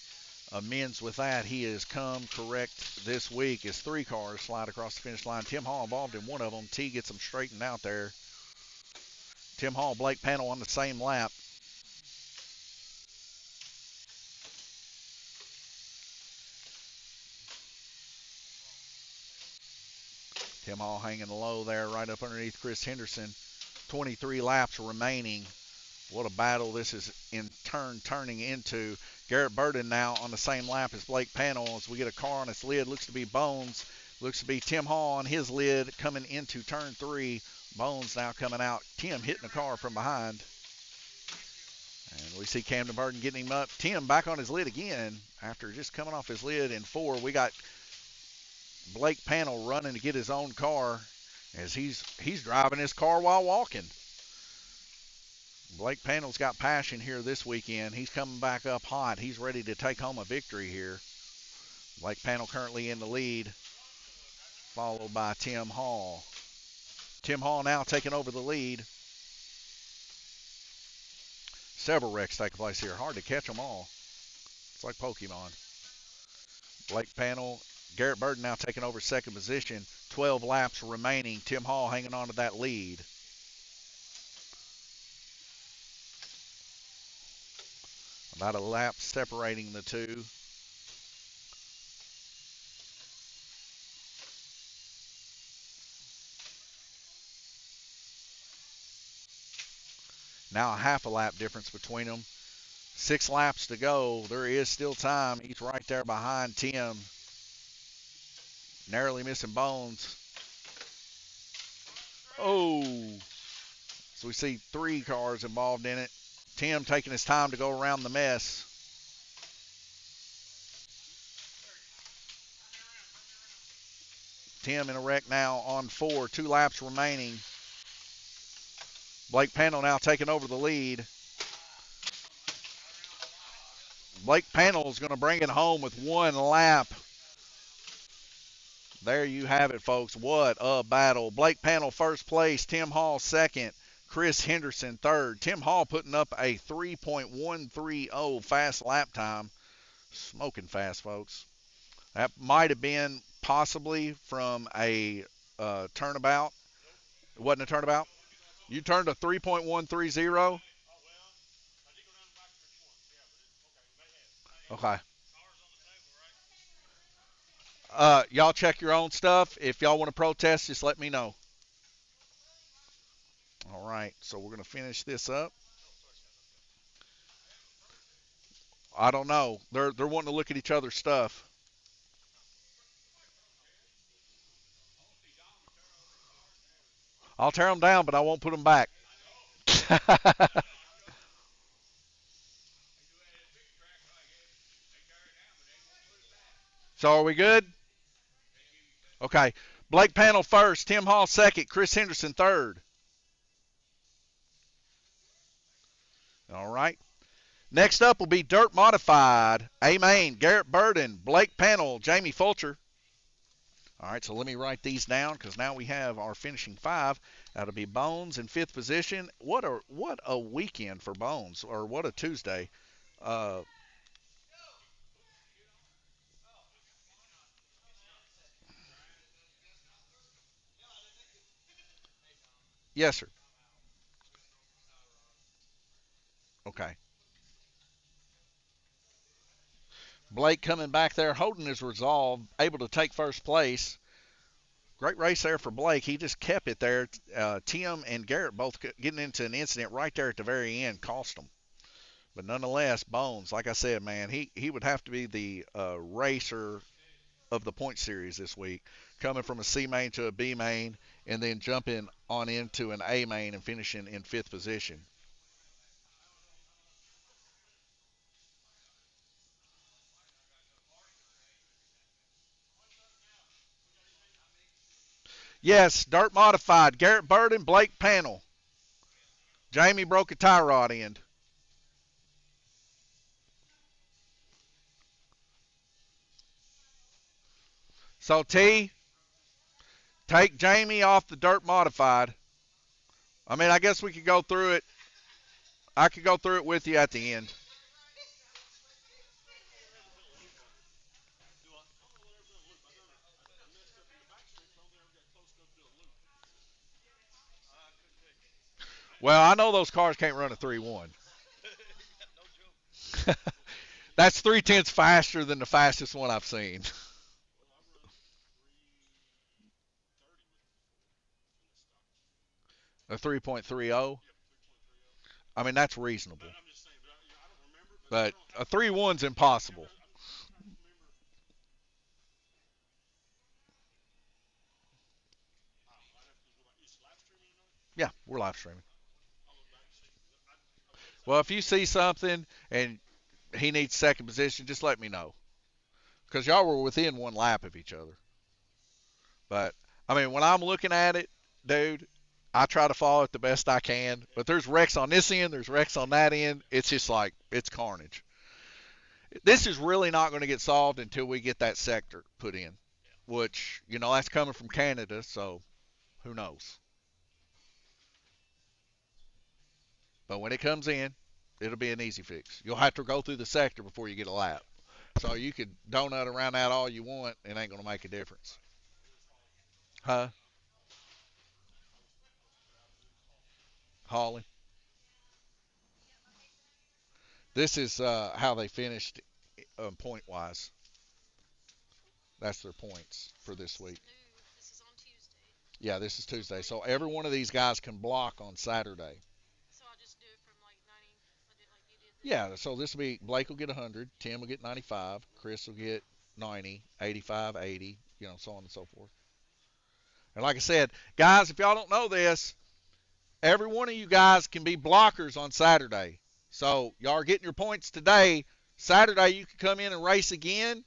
amends with that. He has come correct this week as 3 cars slide across the finish line. Tim Hall involved in one of them. T gets them straightened out there. Tim Hall, Blake Panel on the same lap. Tim Hall hanging low there right up underneath Chris Henderson. 23 laps remaining. What a battle this is in turn turning into. Garrett Burden now on the same lap as Blake Panel as we get a car on its lid. Looks to be Bones. Looks to be Tim Hall on his lid coming into turn 3. Bones now coming out. Tim hitting the car from behind. And we see Camden Burden getting him up. Tim back on his lid again after just coming off his lid in 4. We got Blake Panel running to get his own car as he's driving his car while walking. Blake Panel's got passion here this weekend. He's coming back up hot. He's ready to take home a victory here. Blake Panel currently in the lead, followed by Tim Hall. Tim Hall now taking over the lead. Several wrecks taking place here. Hard to catch them all. It's like Pokemon. Blake Panel, Garrett Burden now taking over second position. 12 laps remaining. Tim Hall hanging on to that lead. About a lap separating the two. Now a half a lap difference between them. 6 laps to go. There is still time. He's right there behind Tim. Narrowly missing Bones. Oh. So we see 3 cars involved in it. Tim taking his time to go around the mess. Tim in a wreck now on 4. 2 laps remaining. Blake Panel now taking over the lead. Blake Panel is going to bring it home with 1 lap. There you have it, folks. What a battle. Blake Panel first place. Tim Hall second. Chris Henderson third. Tim Hall putting up a 3.130 fast lap time. Smoking fast, folks. That might have been possibly from a turnabout. It wasn't a turnabout? You turned a 3.130? Okay. Y'all check your own stuff. If y'all want to protest, just let me know. All right, so we're going to finish this up. I don't know. They're wanting to look at each other's stuff. I'll tear them down, but I won't put them back. So are we good? Okay. Blake Panel first, Tim Hall second, Chris Henderson third. All right. Next up will be Dirt Modified. A-Main, Garrett Burden, Blake Panel, Jamie Fulcher. All right, so let me write these down because now we have our finishing 5. That'll be Bones in 5th position. What a weekend for Bones, or what a Tuesday. Yes, sir. Okay. Blake coming back there, holding his resolve, able to take first place. Great race there for Blake. He just kept it there. Tim and Garrett both getting into an incident right there at the very end cost them. But nonetheless, Bones, like I said, man, he would have to be the racer of the point series this week, coming from a C main to a B main and then jumping on into an A main and finishing in 5th position. Yes, dirt modified. Garrett Burden, Blake Panel. Jamie broke a tie rod end. So T, take Jamie off the dirt modified. I mean, I guess we could go through it. I could go through it with you at the end. Well, I know those cars can't run a 3-1. That's 3/10 faster than the fastest one I've seen. A 3.30. I mean, that's reasonable. But a 3-1's impossible. Yeah, we're live streaming. Well, if you see something and he needs second position, just let me know. Because y'all were within one lap of each other. But, I mean, when I'm looking at it, dude, I try to follow it the best I can. But there's wrecks on this end, there's wrecks on that end. It's just like, it's carnage. This is really not going to get solved until we get that sector put in, which, you know, that's coming from Canada, so who knows. But when it comes in, it'll be an easy fix. You'll have to go through the sector before you get a lap. So you could donut around that all you want, it ain't going to make a difference. Huh? Holly? This is how they finished point wise. That's their points for this week. Yeah, this is Tuesday. So every one of these guys can block on Saturday. Yeah, so this will be Blake will get 100, Tim will get 95, Chris will get 90, 85, 80, you know, so on and so forth. And like I said, guys, if y'all don't know this, every one of you guys can be blockers on Saturday. So y'all are getting your points today. Saturday you can come in and race again,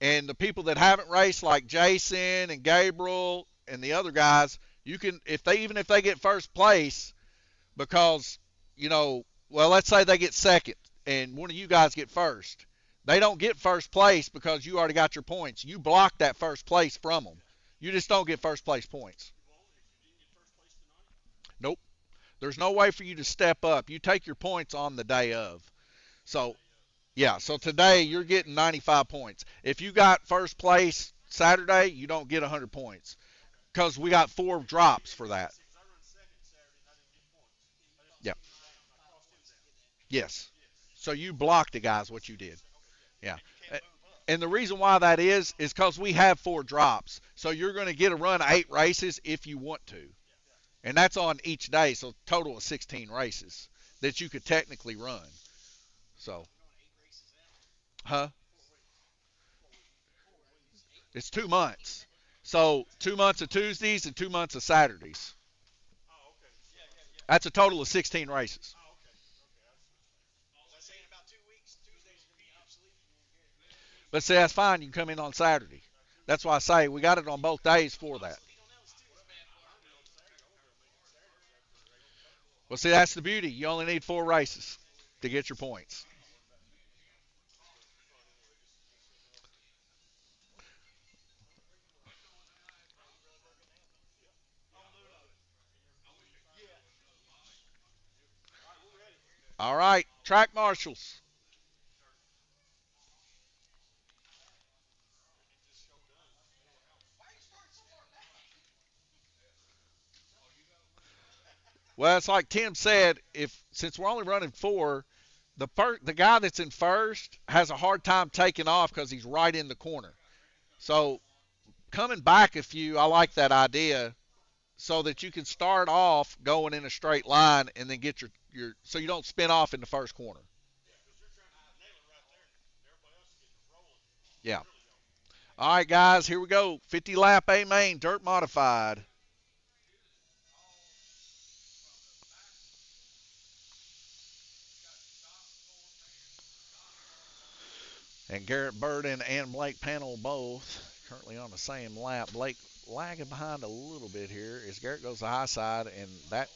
and the people that haven't raced, like Jason and Gabriel and the other guys, you can even if they get first place, because you know, well, let's say they get second and one of you guys get first. They don't get first place because you already got your points. You block that first place from them. You just don't get first place points. Nope. There's no way for you to step up. You take your points on the day of. So, yeah, so today you're getting 95 points. If you got first place Saturday, you don't get 100 points because we got 4 drops for that. Yeah. Yes. So you blocked the guys, what you did. Yeah. And the reason why that is because we have 4 drops. So you're going to get a run 8 races if you want to. And that's on each day, so total of 16 races that you could technically run. So, huh? It's 2 months. So 2 months of Tuesdays and 2 months of Saturdays. That's a total of 16 races. But see, that's fine. You can come in on Saturday. That's why I say we got it on both days for that. Well, see, that's the beauty. You only need 4 races to get your points. All right, track marshals. Well, it's like Tim said. If since we're only running 4, the guy that's in first has a hard time taking off because he's right in the corner. So coming back a few, I like that idea, so that you can start off going in a straight line and then get your so you don't spin off in the first corner. Yeah. All right, guys, here we go. 50 lap A main, dirt modified. And Garrett Burden and Blake Panel both currently on the same lap. Blake lagging behind a little bit here as Garrett goes to the high side, and that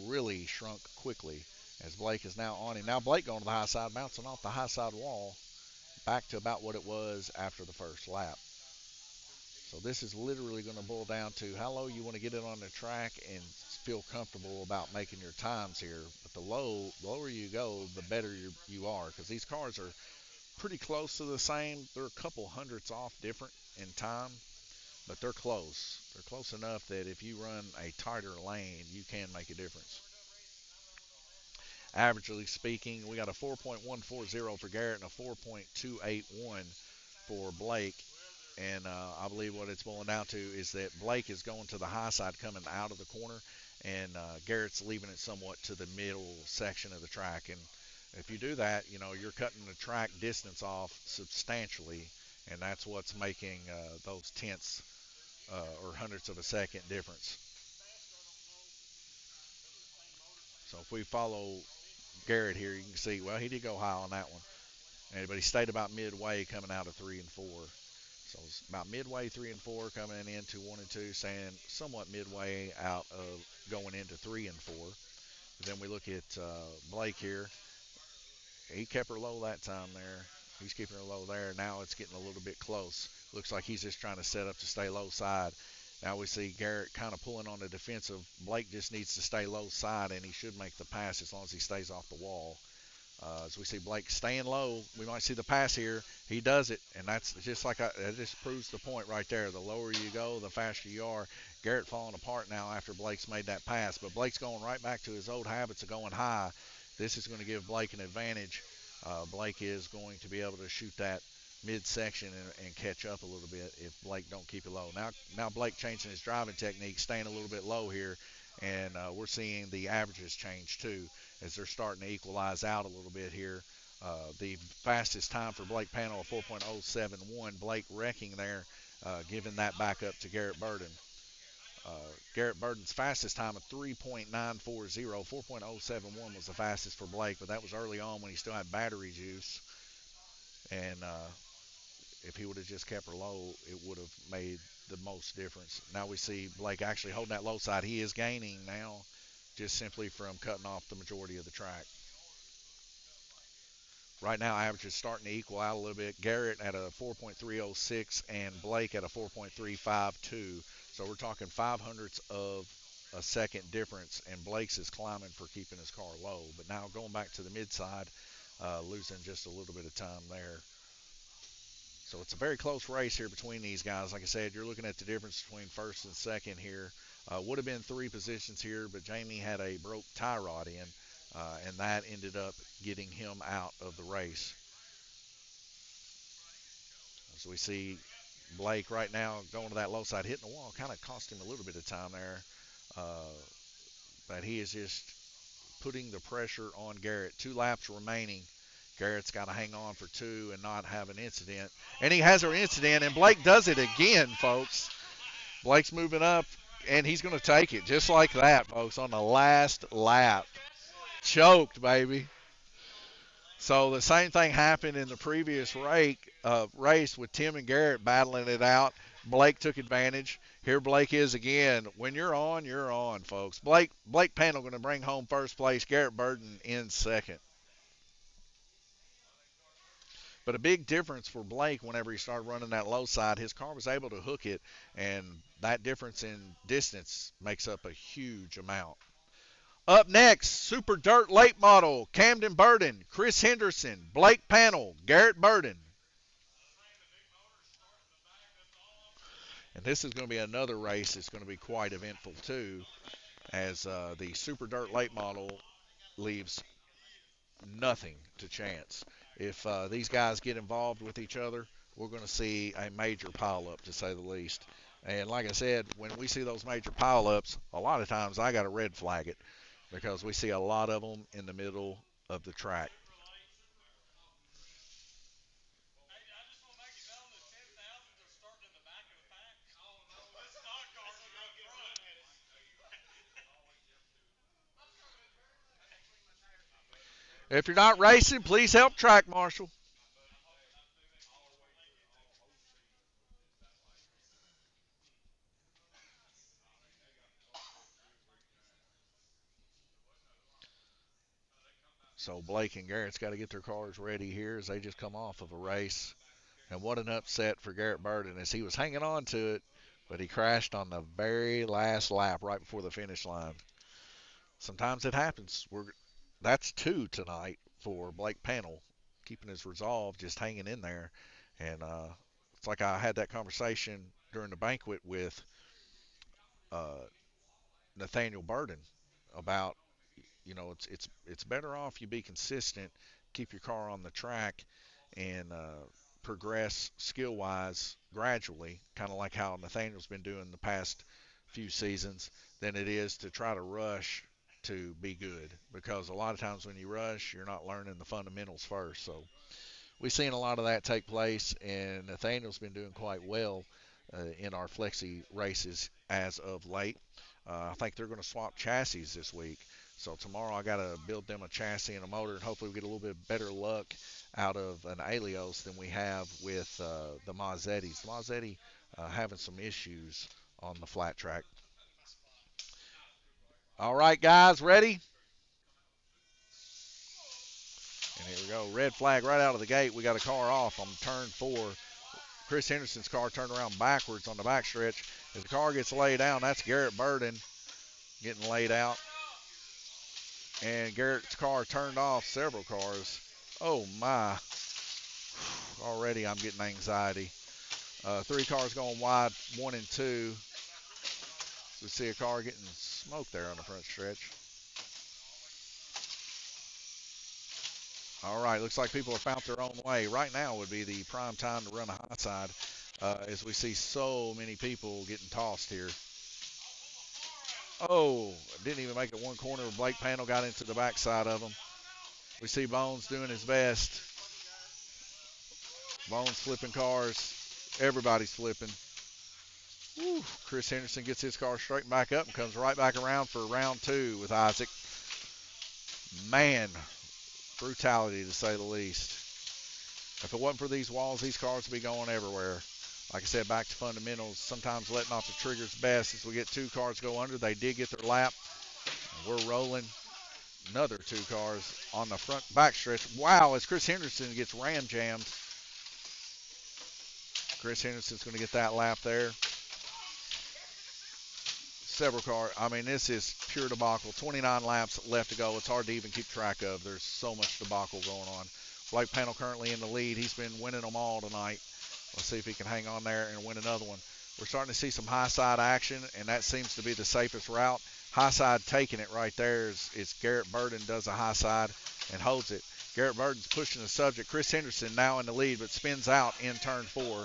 really shrunk quickly as Blake is now on him. Now Blake going to the high side, bouncing off the high side wall, back to about what it was after the first lap. So this is literally going to boil down to how low you want to get it on the track and feel comfortable about making your times here. But the lower you go, the better you are, because these cars are pretty close to the same. They're a couple hundredths off different in time, but they're close. They're close enough that if you run a tighter lane, you can make a difference. Averagely speaking, we got a 4.140 for Garrett and a 4.281 for Blake. And I believe what it's boiling down to is that Blake is going to the high side coming out of the corner, and Garrett's leaving it somewhat to the middle section of the track. And if you do that, you're cutting the track distance off substantially, and that's what's making those tenths or hundredths of a second difference. So if we follow Garrett here, you can see, well, he did go high on that one, but he stayed about midway coming out of 3 and 4. So it's about midway 3 and 4 coming into 1 and 2, staying somewhat midway out of going into 3 and 4. But then we look at Blake here. He kept her low that time there. He's keeping her low there. Now it's getting a little bit close. Looks like he's just trying to set up to stay low side. Now we see Garrett kind of pulling on the defensive. Blake just needs to stay low side, and he should make the pass as long as he stays off the wall. As we see Blake staying low, we might see the pass here. He does it, and that's just like that just proves the point right there. The lower you go, the faster you are. Garrett falling apart now after Blake's made that pass, but Blake's going right back to his old habits of going high. This is going to give Blake an advantage. Blake is going to be able to shoot that midsection and catch up a little bit if Blake don't keep it low. Now Blake changing his driving technique, staying a little bit low here, and we're seeing the averages change too as they're starting to equalize out a little bit here. The fastest time for Blake Panel of 4.071. Blake wrecking there, giving that back up to Garrett Burden. Garrett Burden's fastest time of 3.940. 4.071 was the fastest for Blake, but that was early on when he still had battery juice. And if he would have just kept her low, it would have made the most difference. Now we see Blake actually holding that low side. He is gaining now just simply from cutting off the majority of the track. Right now, average is starting to equal out a little bit. Garrett at a 4.306 and Blake at a 4.352. So we're talking 500ths of a second difference, and Blake's is climbing for keeping his car low. But now going back to the mid side, losing just a little bit of time there. So it's a very close race here between these guys. Like I said, you're looking at the difference between first and second here. Would have been 3 positions here, but Jamie had a broke tie rod in, and that ended up getting him out of the race. So we see Blake right now going to that low side, hitting the wall. Kind of cost him a little bit of time there, but he is just putting the pressure on Garrett. 2 laps remaining. Garrett's got to hang on for 2 and not have an incident. And he has an incident, and Blake does it again, folks. Blake's moving up, and he's going to take it just like that, folks, on the last lap. Choked, baby. So the same thing happened in the previous race with Tim and Garrett battling it out. Blake took advantage. Here Blake is again. When you're on, folks. Blake Panel going to bring home first place. Garrett Burden in second. But a big difference for Blake whenever he started running that low side, his car was able to hook it, and that difference in distance makes up a huge amount. Up next, Super Dirt Late Model, Camden Burden, Chris Henderson, Blake Panel, Garrett Burden. And this is going to be another race that's going to be quite eventful too, as the Super Dirt Late Model leaves nothing to chance. If these guys get involved with each other, we're going to see a major pileup, to say the least. And like I said, when we see those major pileups, a lot of times I got to red flag it because we see a lot of them in the middle of the track. If you're not racing, please help track marshal. So Blake and Garrett's got to get their cars ready here as they just come off of a race. And what an upset for Garrett Burden as he was hanging on to it, but he crashed on the very last lap right before the finish line. Sometimes it happens. That's 2 tonight for Blake Panel, keeping his resolve, just hanging in there. And it's like I had that conversation during the banquet with uh, Nathaniel Burden about, it's better off you be consistent, keep your car on the track, and progress skill wise gradually, kind of like how Nathaniel's been doing the past few seasons, than it is to try to rush to be good. Because a lot of times when you rush, you're not learning the fundamentals first. So we've seen a lot of that take place, and Nathaniel's been doing quite well in our flexi races as of late. I think they're going to swap chassis this week. So tomorrow I got to build them a chassis and a motor, and hopefully we get a little bit better luck out of an Alios than we have with the Mazzettis. The Mazzetti having some issues on the flat track. All right, guys, ready? And here we go. Red flag right out of the gate. We got a car off on turn 4. Chris Henderson's car turned around backwards on the backstretch. As the car gets laid down, that's Garrett Burden getting laid out. And Garrett's car turned off several cars. Oh, my. Already I'm getting anxiety. 3 cars going wide, 1 and 2. We see a car getting smoked there on the front stretch. All right, looks like people have found their own way. Right now would be the prime time to run a high side as we see so many people getting tossed here. Oh, didn't even make it one corner. Blake Panel got into the backside of him. We see Bones doing his best. Bones flipping cars. Everybody's flipping. Woo. Chris Henderson gets his car straightened back up and comes right back around for round 2 with Isaac. Man, brutality to say the least. If it wasn't for these walls, these cars would be going everywhere. Like I said, back to fundamentals. Sometimes letting off the trigger's best. As we get 2 cars go under, they did get their lap. We're rolling. Another 2 cars on the front backstretch. Wow, as Chris Henderson gets ram jammed. Chris Henderson's going to get that lap there. Several cars. I mean, this is pure debacle. 29 laps left to go. It's hard to even keep track of. There's so much debacle going on. Blake Panel currently in the lead. He's been winning them all tonight. Let's see if he can hang on there and win another one. We're starting to see some high side action, and that seems to be the safest route. High side taking it right there is Garrett Burden does a high side and holds it. Garrett Burden's pushing the subject. Chris Henderson now in the lead, but spins out in turn 4.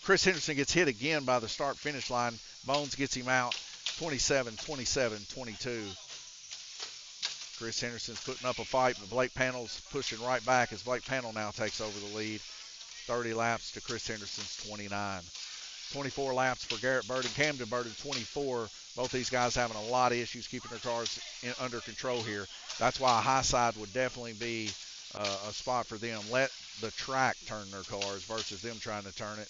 Chris Henderson gets hit again by the start-finish line. Bones gets him out. 27, 27, 22. Chris Henderson's putting up a fight, but Blake Panel's pushing right back as Blake Panel now takes over the lead. 30 laps to Chris Henderson's 29. 24 laps for Garrett Burden. Camden Burden, 24. Both these guys having a lot of issues keeping their cars under control here. That's why a high side would definitely be a spot for them. Let the track turn their cars versus them trying to turn it.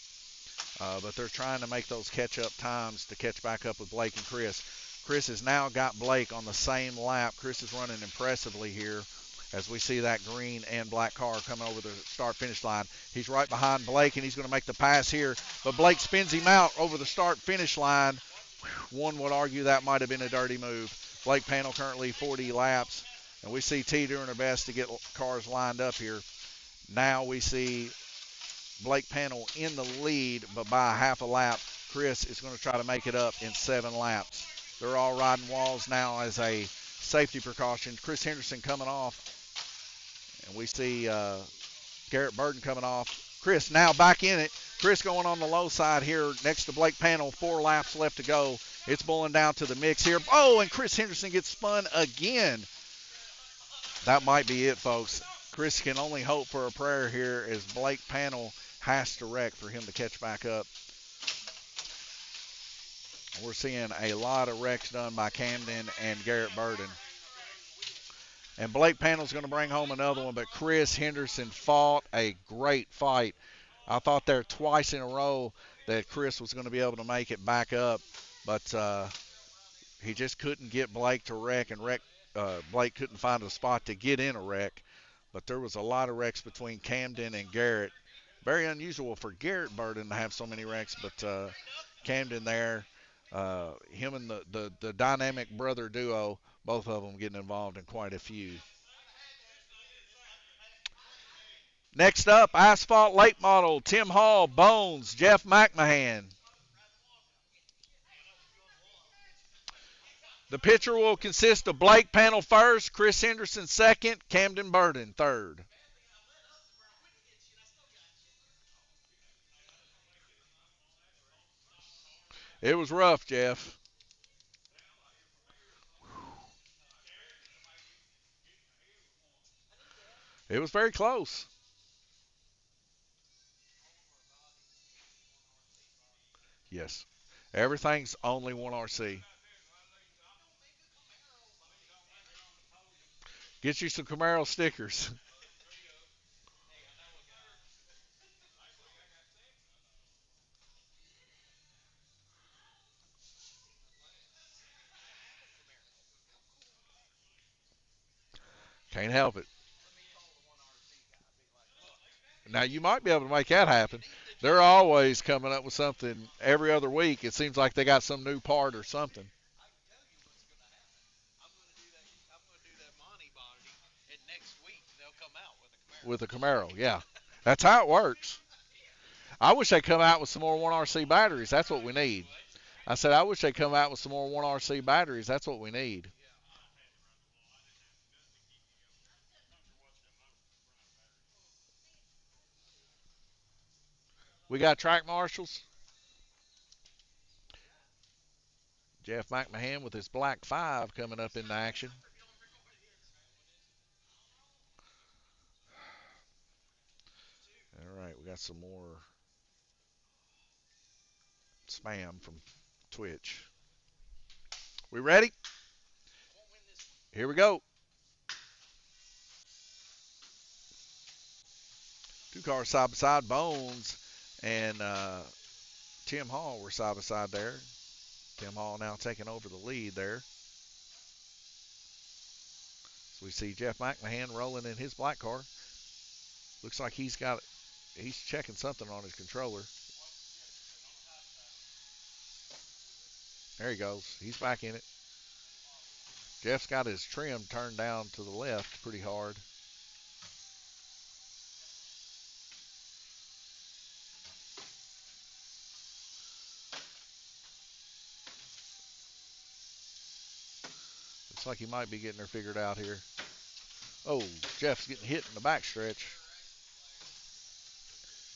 But they're trying to make those catch-up times to catch back up with Blake and Chris. Chris has now got Blake on the same lap. Chris is running impressively here as we see that green and black car coming over the start-finish line. He's right behind Blake, and he's going to make the pass here. But Blake spins him out over the start-finish line. One would argue that might have been a dirty move. Blake Panel currently 40 laps, and we see T doing her best to get cars lined up here. Now we see Blake Panel in the lead, but by a half a lap. Chris is going to try to make it up in 7 laps. They're all riding walls now as a safety precaution. Chris Henderson coming off. And we see Garrett Burden coming off. Chris now back in it. Chris going on the low side here next to Blake Panel. 4 laps left to go. It's pulling down to the mix here. Oh, and Chris Henderson gets spun again. That might be it, folks. Chris can only hope for a prayer here as Blake Panel has to wreck for him to catch back up. We're seeing a lot of wrecks done by Camden and Garrett Burden. And Blake Panel's going to bring home another one, but Chris Henderson fought a great fight. I thought there twice in a row that Chris was going to be able to make it back up, but he just couldn't get Blake to wreck Blake couldn't find a spot to get in a wreck, but there was a lot of wrecks between Camden and Garrett. Very unusual for Garrett Burden to have so many wrecks, but Camden there, him and the dynamic brother duo, both of them getting involved in quite a few. Next up, Asphalt Late Model, Tim Hall, Bones, Jeff McMahon. The picture will consist of Blake Panel first, Chris Henderson second, Camden Burden third. It was rough, Jeff. It was very close. Yes. Everything's only one RC. Get you some Camaro stickers. Can't help it. Now, you might be able to make that happen. They're always coming up with something every other week. It seems like they got some new part or something. With a Camaro, yeah. That's how it works. I wish they'd come out with some more 1RC batteries. That's what we need. I said, I wish they'd come out with some more 1RC batteries. That's what we need. We got track marshals. Jeff McMahon with his black 5 coming up into action. All right, we got some more spam from Twitch. We ready? Here we go. Two cars side by side. Bones and Tim Hall were side by side there. Tim Hall now taking over the lead there. So we see Jeff McMahon rolling in his black car. Looks like he's checking something on his controller. There he goes. He's back in it. Jeff's got his trim turned down to the left pretty hard. Looks like he might be getting her figured out here. Oh, Jeff's getting hit in the backstretch.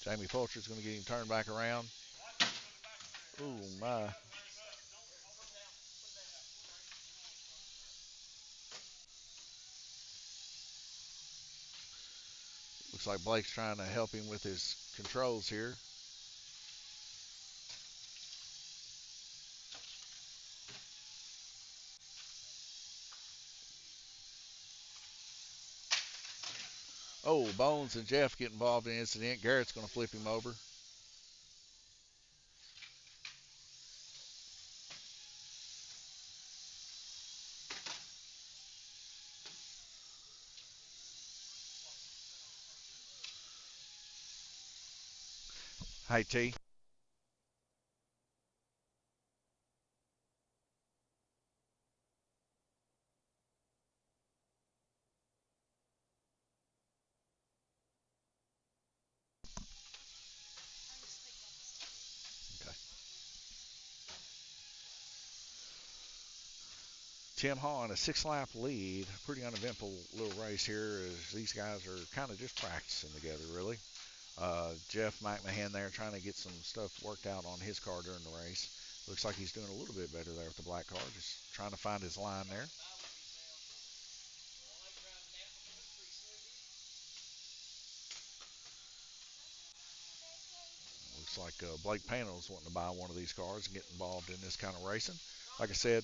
Jamie Fulcher's going to get him turned back around. Oh, my. Looks like Blake's trying to help him with his controls here. Oh, Bones and Jeff get involved in an incident. Garrett's going to flip him over. Hey, T. Okay. Tim Hall in a 6-lap lead. Pretty uneventful little race here as these guys are kind of just practicing together, really. Jeff McMahon there trying to get some stuff worked out on his car during the race. Looks like he's doing a little bit better there with the black car, just trying to find his line there. Looks like Blake Pano's wanting to buy one of these cars and get involved in this kind of racing. Like I said,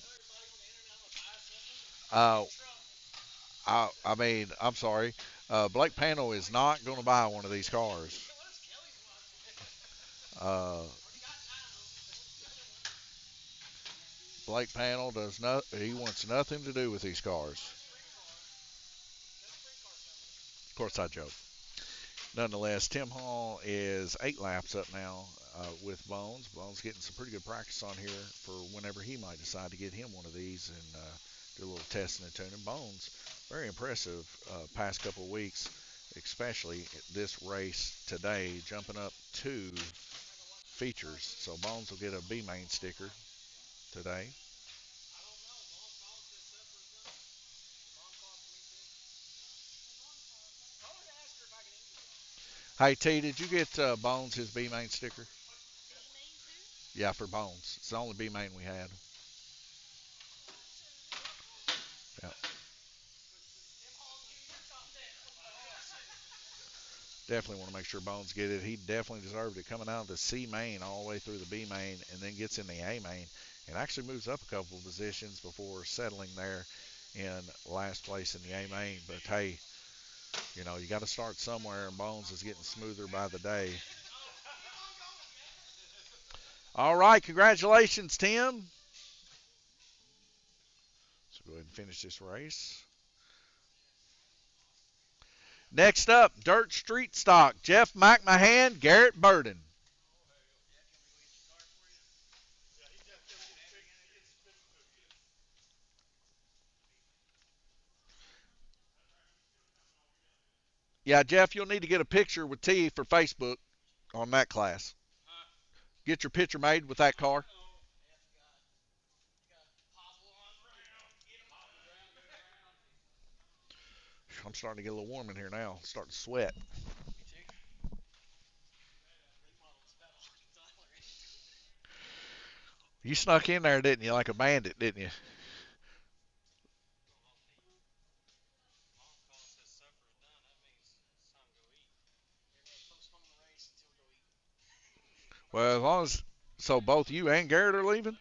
uh, I mean, I'm sorry. Blake Pano is not going to buy one of these cars. Uh, Blake Pano does not. He wants nothing to do with these cars. course, I joke. Nonetheless, Tim Hall is 8 laps up now with Bones. Bones getting some pretty good practice on here for whenever he might decide to get him one of these and do a little testing and tuning. Bones, very impressive past couple of weeks, especially this race today, jumping up 2 features. So Bones will get a B main sticker today. Hey T, did you get Bones his B main sticker? Yeah, for Bones. It's the only B main we had. Yeah. Definitely want to make sure Bones get it. He definitely deserved it coming out of the C main all the way through the B main and then gets in the A main and actually moves up a couple of positions before settling there in last place in the A main. But hey, you know, you got to start somewhere, and Bones is getting smoother by the day. All right, congratulations, Tim. So go ahead and finish this race. Next up, Dirt Street Stock, Jeff McMahon, Garrett Burden. Yeah, Jeff, you'll need to get a picture with T for Facebook on that class. Get your picture made with that car. I'm starting to get a little warm in here now. Starting to sweat. You snuck in there, didn't you, like a bandit, didn't you? Well, as long as so both you and Garrett are leaving.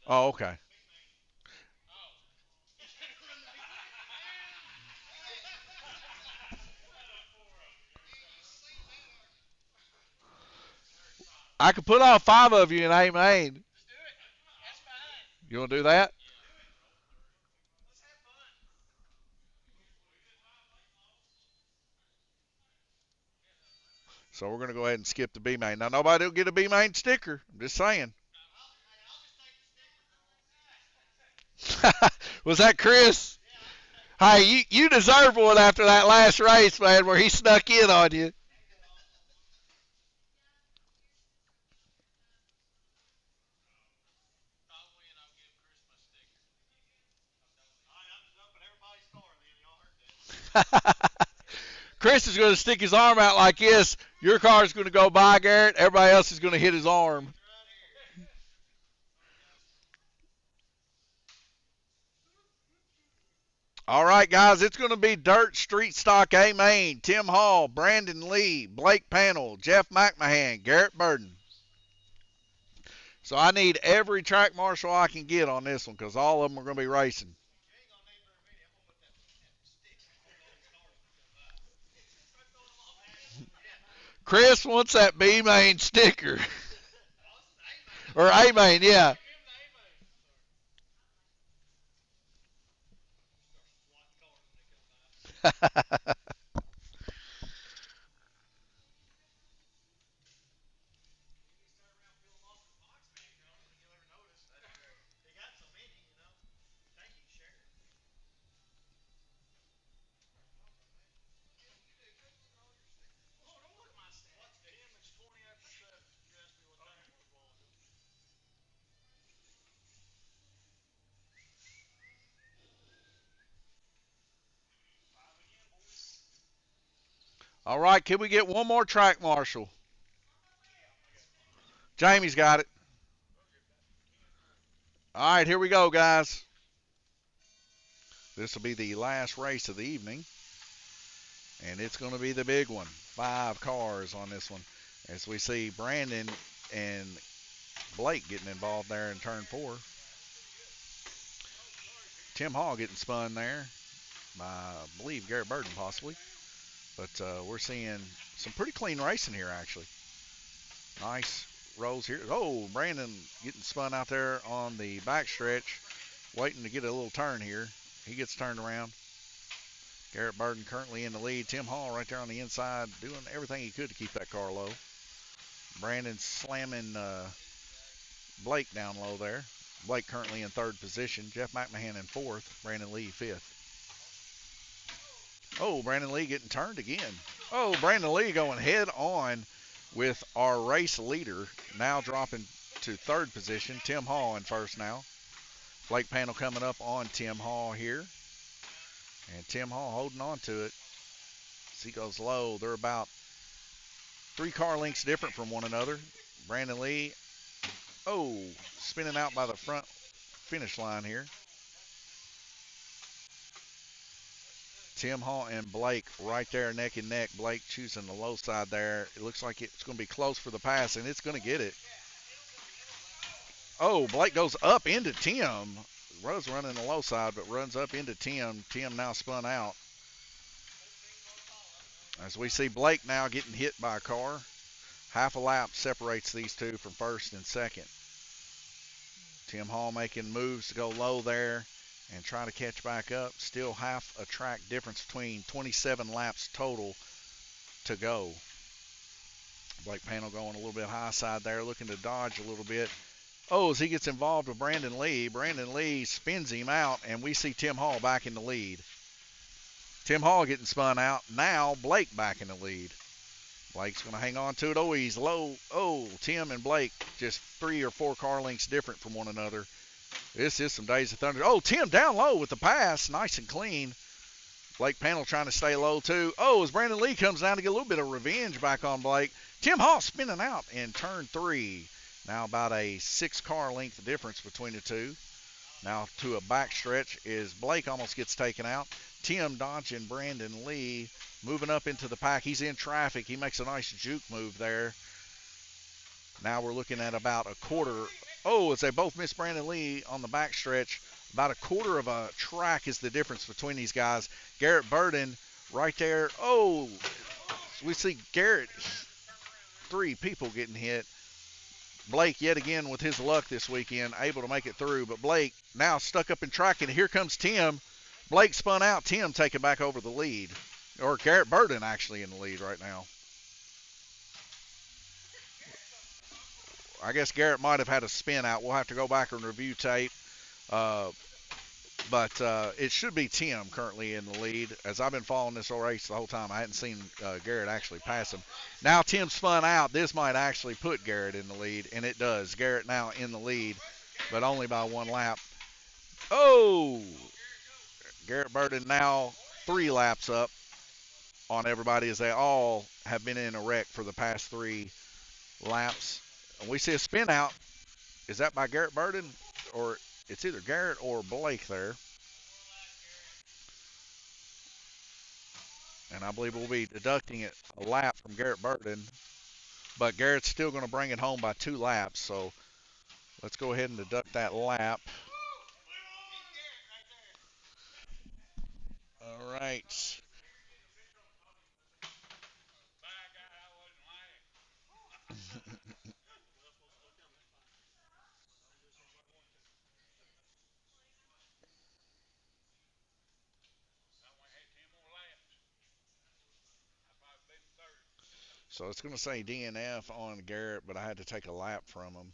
Oh, okay. I could put all 5 of you in A main. You want to do that? So we're going to go ahead and skip the B main. Now nobody will get a B main sticker. I'm just saying. Was that Chris? Hey, you deserve one after that last race, man, where he snuck in on you. Chris is going to stick his arm out like this. Your car is going to go by, Garrett. Everybody else is going to hit his arm. All right, guys, it's going to be Dirt Street Stock A Main. Tim Hall, Brandon Lee, Blake Panel, Jeff McMahon, Garrett Burden. So I need every track marshal I can get on this one because all of them are going to be racing. Chris wants that B main sticker. Or A main, yeah. All right, can we get one more track marshal? Jamie's got it. All right, here we go, guys. This will be the last race of the evening, and it's going to be the big one. 5 cars on this one, as we see Brandon and Blake getting involved there in turn 4. Tim Hall getting spun there by, I believe, Garrett Burden possibly. But we're seeing some pretty clean racing here, actually. Nice rolls here. Oh, Brandon getting spun out there on the backstretch, waiting to get a little turn here. He gets turned around. Garrett Burden currently in the lead. Tim Hall right there on the inside doing everything he could to keep that car low. Brandon slamming Blake down low there. Blake currently in third position. Jeff McMahon in fourth. Brandon Lee fifth. Oh, Brandon Lee getting turned again. Oh, Brandon Lee going head on with our race leader. Now dropping to third position. Tim Hall in first now. Blake panel coming up on Tim Hall here. And Tim Hall holding on to it. As he goes low, they're about 3 car lengths different from one another. Brandon Lee, spinning out by the front finish line here. Tim Hall and Blake right there neck and neck. Blake choosing the low side there. It looks like it's going to be close for the pass, and it's going to get it. Oh, Blake goes up into Tim. Rose running the low side, but runs up into Tim. Tim now spun out. As we see Blake now getting hit by a car. Half a lap separates these two from first and second. Tim Hall making moves to go low there and try to catch back up. Still half a track difference between 27 laps total to go. Blake Panel going a little bit high side there, looking to dodge a little bit. Oh, as he gets involved with Brandon Lee spins him out, and we see Tim Hall back in the lead. Tim Hall getting spun out. Now Blake back in the lead. Blake's going to hang on to it. Oh, he's low. Oh, Tim and Blake just 3 or 4 car lengths different from one another. This is some Days of Thunder. Oh, Tim down low with the pass. Nice and clean. Blake Panel trying to stay low, too. Oh, as Brandon Lee comes down to get a little bit of revenge back on Blake. Tim Hall spinning out in turn 3. Now about a 6 car length difference between the two. Now to a backstretch is Blake almost gets taken out. Tim dodging Brandon Lee. Moving up into the pack. He's in traffic. He makes a nice juke move there. Now we're looking at about a quarter. Oh, as they both miss Brandon Lee on the backstretch. About a quarter of a track is the difference between these guys. Garrett Burden right there. Oh, we see Garrett. 3 people getting hit. Blake yet again with his luck this weekend, able to make it through. But Blake now stuck up in track, and here comes Tim. Blake spun out. Tim taking back over the lead. Or Garrett Burden actually in the lead right now. I guess Garrett might have had a spin out. We'll have to go back and review tape. But it should be Tim currently in the lead. As I've been following this race the whole time, I hadn't seen Garrett actually pass him. Now Tim spun out. This might actually put Garrett in the lead, and it does. Garrett now in the lead, but only by 1 lap. Oh! Garrett Burden now 3 laps up on everybody as they all have been in a wreck for the past 3 laps. And we see a spin out. Is that by Garrett Burden? Or it's either Garrett or Blake there. And I believe we'll be deducting it a lap from Garrett Burden. But Garrett's still going to bring it home by 2 laps. So let's go ahead and deduct that lap. All right. So it's going to say DNF on Garrett, but I had to take a lap from him.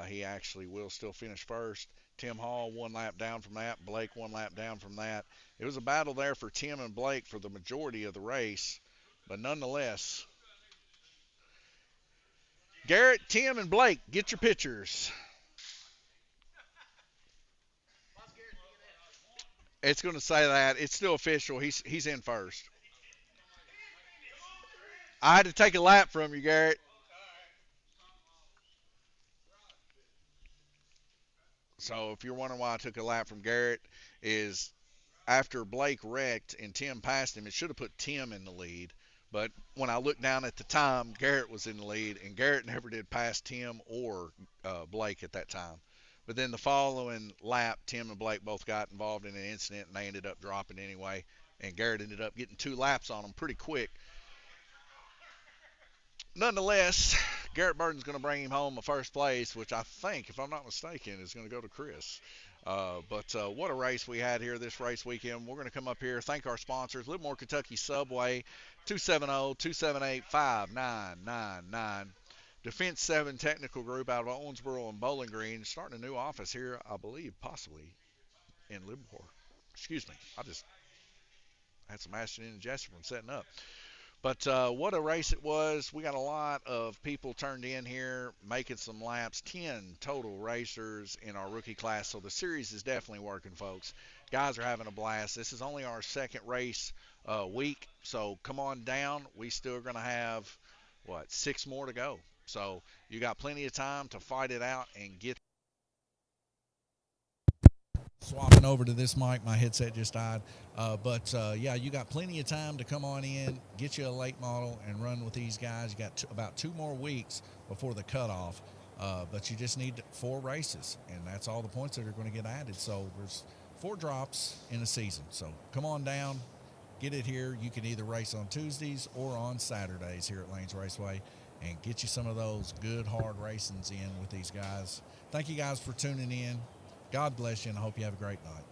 He actually will still finish first. Tim Hall 1 lap down from that. Blake 1 lap down from that. It was a battle there for Tim and Blake for the majority of the race. But nonetheless, Garrett, Tim, and Blake, get your pictures. It's going to say that. It's still official. He's in first. I had to take a lap from you, Garrett. So if you're wondering why I took a lap from Garrett, is after Blake wrecked and Tim passed him, it should have put Tim in the lead. But when I looked down at the time, Garrett was in the lead, and Garrett never did pass Tim or Blake at that time. But then the following lap, Tim and Blake both got involved in an incident, and they ended up dropping anyway. And Garrett ended up getting 2 laps on them pretty quick. Nonetheless, Garrett Burden's going to bring him home a first place, which I think, if I'm not mistaken, is going to go to Chris. But what a race we had here this race weekend. We're going to come up here, thank our sponsors, Livermore Kentucky Subway, 270-278-5999. Defense 7 Technical Group out of Owensboro and Bowling Green, starting a new office here, I believe, possibly in Livermore. Excuse me, I just had some acid indigestion from setting up. But what a race it was. We got a lot of people turned in here making some laps, 10 total racers in our rookie class. So the series is definitely working, folks. Guys are having a blast. This is only our second race week. So come on down. We still are going to have, 6 more to go. So you got plenty of time to fight it out and get. Swapping over to this mic, my headset just died. Yeah, you got plenty of time to come on in, get you a late model, and run with these guys. You got about 2 more weeks before the cutoff, but you just need 4 races, and that's all the points that are going to get added. So there's 4 drops in a season. So come on down, get it here. You can either race on Tuesdays or on Saturdays here at Lanes Raceway, and get you some of those good hard racings in with these guys. Thank you guys for tuning in. God bless you, and I hope you have a great night.